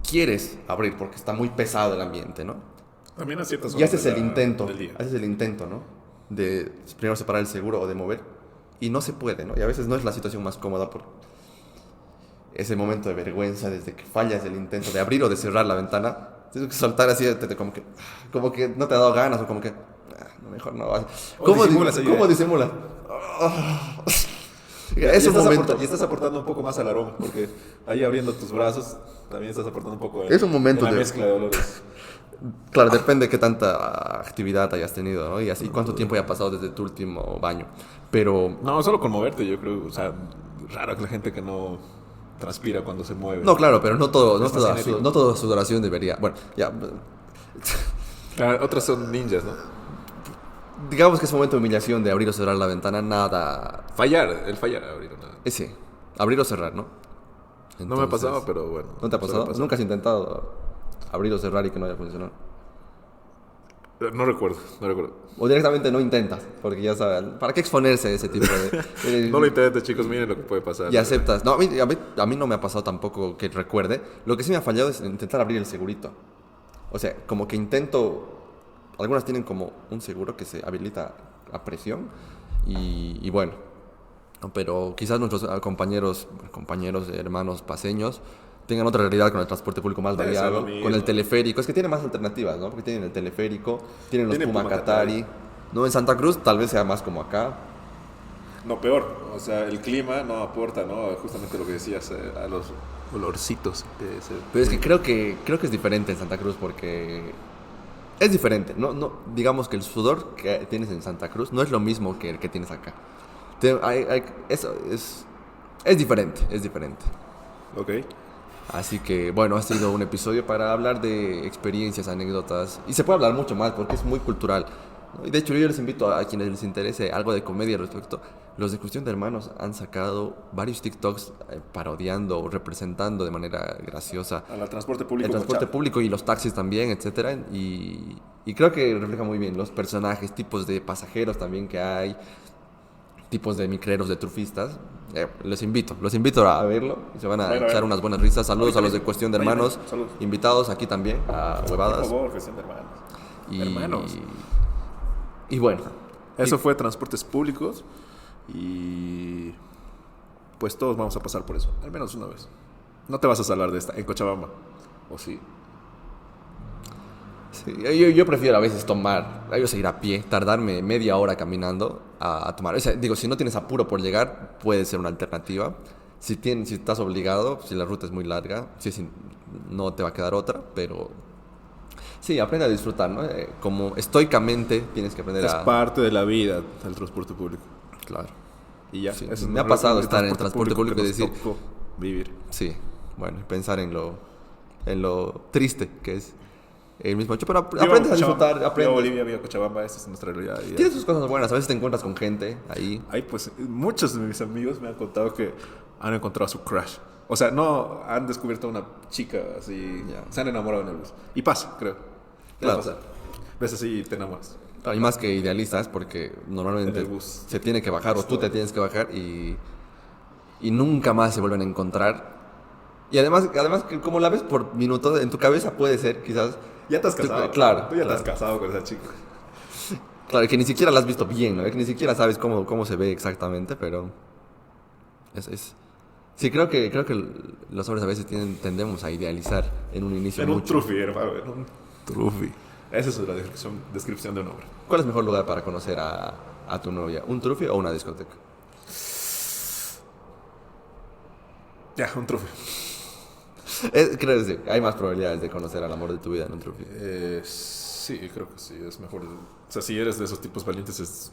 quieres abrir porque está muy pesado el ambiente, ¿no? También a ciertas Y horas haces el intento, del día. ¿no? De primero separar el seguro o de mover. Y no se puede, ¿no? Y a veces no es la situación más cómoda por ese momento de vergüenza desde que fallas el intento de abrir o de cerrar la ventana. Tienes que soltar así, como que no te ha dado ganas o como que, no, mejor no. ¿Cómo disimulas? Es un momento. Y estás aportando un poco más al aroma, porque ahí abriendo tus brazos también estás aportando un poco Es un momento la mezcla de olores. Claro, depende de qué tanta actividad hayas tenido, ¿no? Y así cuánto tiempo haya pasado desde tu último baño. Pero... No, solo con moverte, yo creo. O sea, raro que la gente que no transpira cuando se mueve. No, claro, pero no toda sudoración debería... Bueno, ya... Claro, otras son ninjas, ¿no? digamos que ese momento de humillación de abrir o cerrar la ventana, nada... El fallar, abrir una. Ese, abrir o cerrar, ¿no? Entonces, no me ha pasado, pero bueno. ¿No te ha pasado? ¿Nunca has intentado abrir o cerrar y que no haya funcionado? No recuerdo. O directamente no intentas, porque ya sabes, ¿para qué exponerse a ese tipo de...? No lo intentes, chicos, miren lo que puede pasar. Y aceptas. No, a mí no me ha pasado tampoco que recuerde. Lo que sí me ha fallado es intentar abrir el segurito. O sea, como que intento... Algunas tienen como un seguro que se habilita a presión y bueno, pero quizás nuestros compañeros, hermanos paseños tengan otra realidad con el transporte público más variado, con el teleférico. Es que tiene más alternativas, ¿no? Porque tienen el teleférico, tienen los Puma Katari. No, en Santa Cruz tal vez sea más como acá. No, peor. O sea, el clima no aporta, ¿no? Justamente lo que decías, a los olorcitos. Pero es que creo que es diferente en Santa Cruz porque... Es diferente, no, digamos que el sudor que tienes en Santa Cruz no es lo mismo que el que tienes acá. Eso es diferente. Ok. Así que, bueno, ha sido un episodio para hablar de experiencias, anécdotas. Y se puede hablar mucho más porque es muy cultural, ¿no? Y de hecho yo les invito a quienes les interese algo de comedia al respecto. Los de Cuestión de Hermanos han sacado varios TikToks parodiando o representando de manera graciosa al transporte público. El transporte público y los taxis también, etcétera. Y creo que refleja muy bien los personajes, tipos de pasajeros también que hay, tipos de micreros, de trufistas. Los invito a verlo y se van a echar unas buenas risas. Saludos a los de Cuestión de Hermanos, invitados aquí también a Huevadas. Por favor, Cuestión de Hermanos. Hermanos. Y bueno. Eso fue Transportes Públicos y pues todos vamos a pasar por eso, al menos una vez. No te vas a salar de esta en Cochabamba, ¿o sí? Sí, yo prefiero a veces ir a pie, tardarme media hora caminando a tomar. O sea, digo, si no tienes apuro por llegar, puede ser una alternativa. Si estás obligado, si la ruta es muy larga, no te va a quedar otra, pero sí, aprende a disfrutar, ¿no? Como estoicamente tienes que aprender Es parte de la vida el transporte público. Claro. Y ya. Sí, me ha pasado estar en el transporte público y decir... vivir. Sí, bueno, pensar en lo triste que es el mismo hecho, pero aprendes a disfrutar. Viva Bolivia, viva Cochabamba, esa es nuestra realidad. Tiene sus cosas buenas, a veces te encuentras con gente ahí. Ahí pues muchos de mis amigos me han contado que han encontrado a su crush. O sea, no han descubierto a una chica así, se han enamorado en el bus. Y pasa, creo. Claro. Pasa. Ves así y te enamoras. Y más que idealistas, porque normalmente se tiene que bajar o tú te tienes que bajar y nunca más se vuelven a encontrar. Y además que como la ves por minuto, en tu cabeza puede ser quizás... Ya te has casado. Claro. Tú ya te has casado con esa chica. Claro, que ni siquiera la has visto bien, ¿no? Que ni siquiera sabes cómo se ve exactamente, pero... Sí, creo que los hombres a veces tendemos a idealizar en un inicio mucho. En un trufi, hermano. En un trufi. Esa es la descripción de un hombre. ¿Cuál es el mejor lugar para conocer a tu novia? ¿Un trufi o una discoteca? Ya, un trufi. ¿Crees que hay más probabilidades de conocer al amor de tu vida en un trufi? Sí, creo que sí. Es mejor. O sea, si eres de esos tipos valientes, es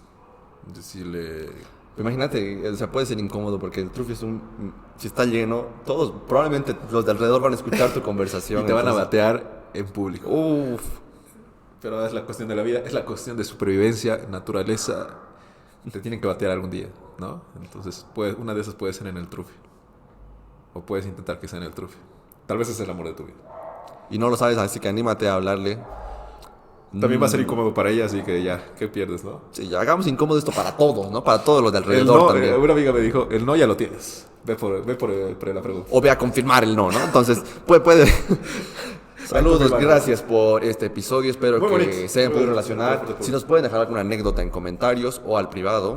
decirle... Imagínate, o sea, puede ser incómodo porque el trufi si está lleno, todos, probablemente los de alrededor van a escuchar tu conversación. Y te van a batear en público. Uf. Pero es la cuestión de la vida, es la cuestión de supervivencia, naturaleza. Te tienen que batear algún día, ¿no? Entonces, una de esas puede ser en el trufi. O puedes intentar que sea en el trufi. Tal vez es el amor de tu vida. Y no lo sabes, así que anímate a hablarle. También va a ser incómodo para ella, así que ya, ¿qué pierdes, no? Sí, ya hagamos incómodo esto para todos, ¿no? Para todos los de alrededor también. Una amiga me dijo, el no ya lo tienes. Ve por la pregunta. O ve a confirmar el no, ¿no? Entonces, puede... Saludos, gracias por este episodio. Espero que se hayan podido relacionar. Si nos pueden dejar alguna anécdota en comentarios o al privado.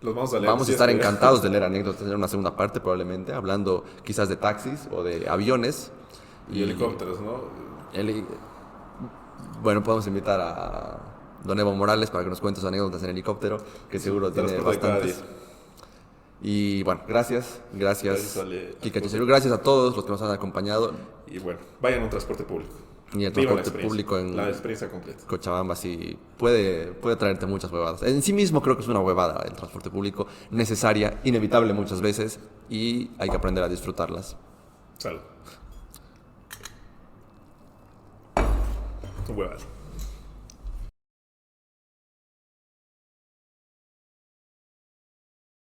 Los vamos a leer. Vamos a estar encantados de leer anécdotas en una segunda parte, probablemente, hablando quizás de taxis o de aviones. Y helicópteros, ¿no? Bueno, podemos invitar a Don Evo Morales para que nos cuente sus anécdotas en helicóptero, que seguro tiene bastantes. Y bueno, gracias Kika Chicheru, gracias a todos los que nos han acompañado. Y bueno, vayan a un transporte público. Y el transporte público en la experiencia completa. Cochabamba sí puede traerte muchas huevadas. En sí mismo creo que es una huevada el transporte público, necesaria, inevitable muchas veces, y hay que aprender a disfrutarlas. Salud. Huevadas.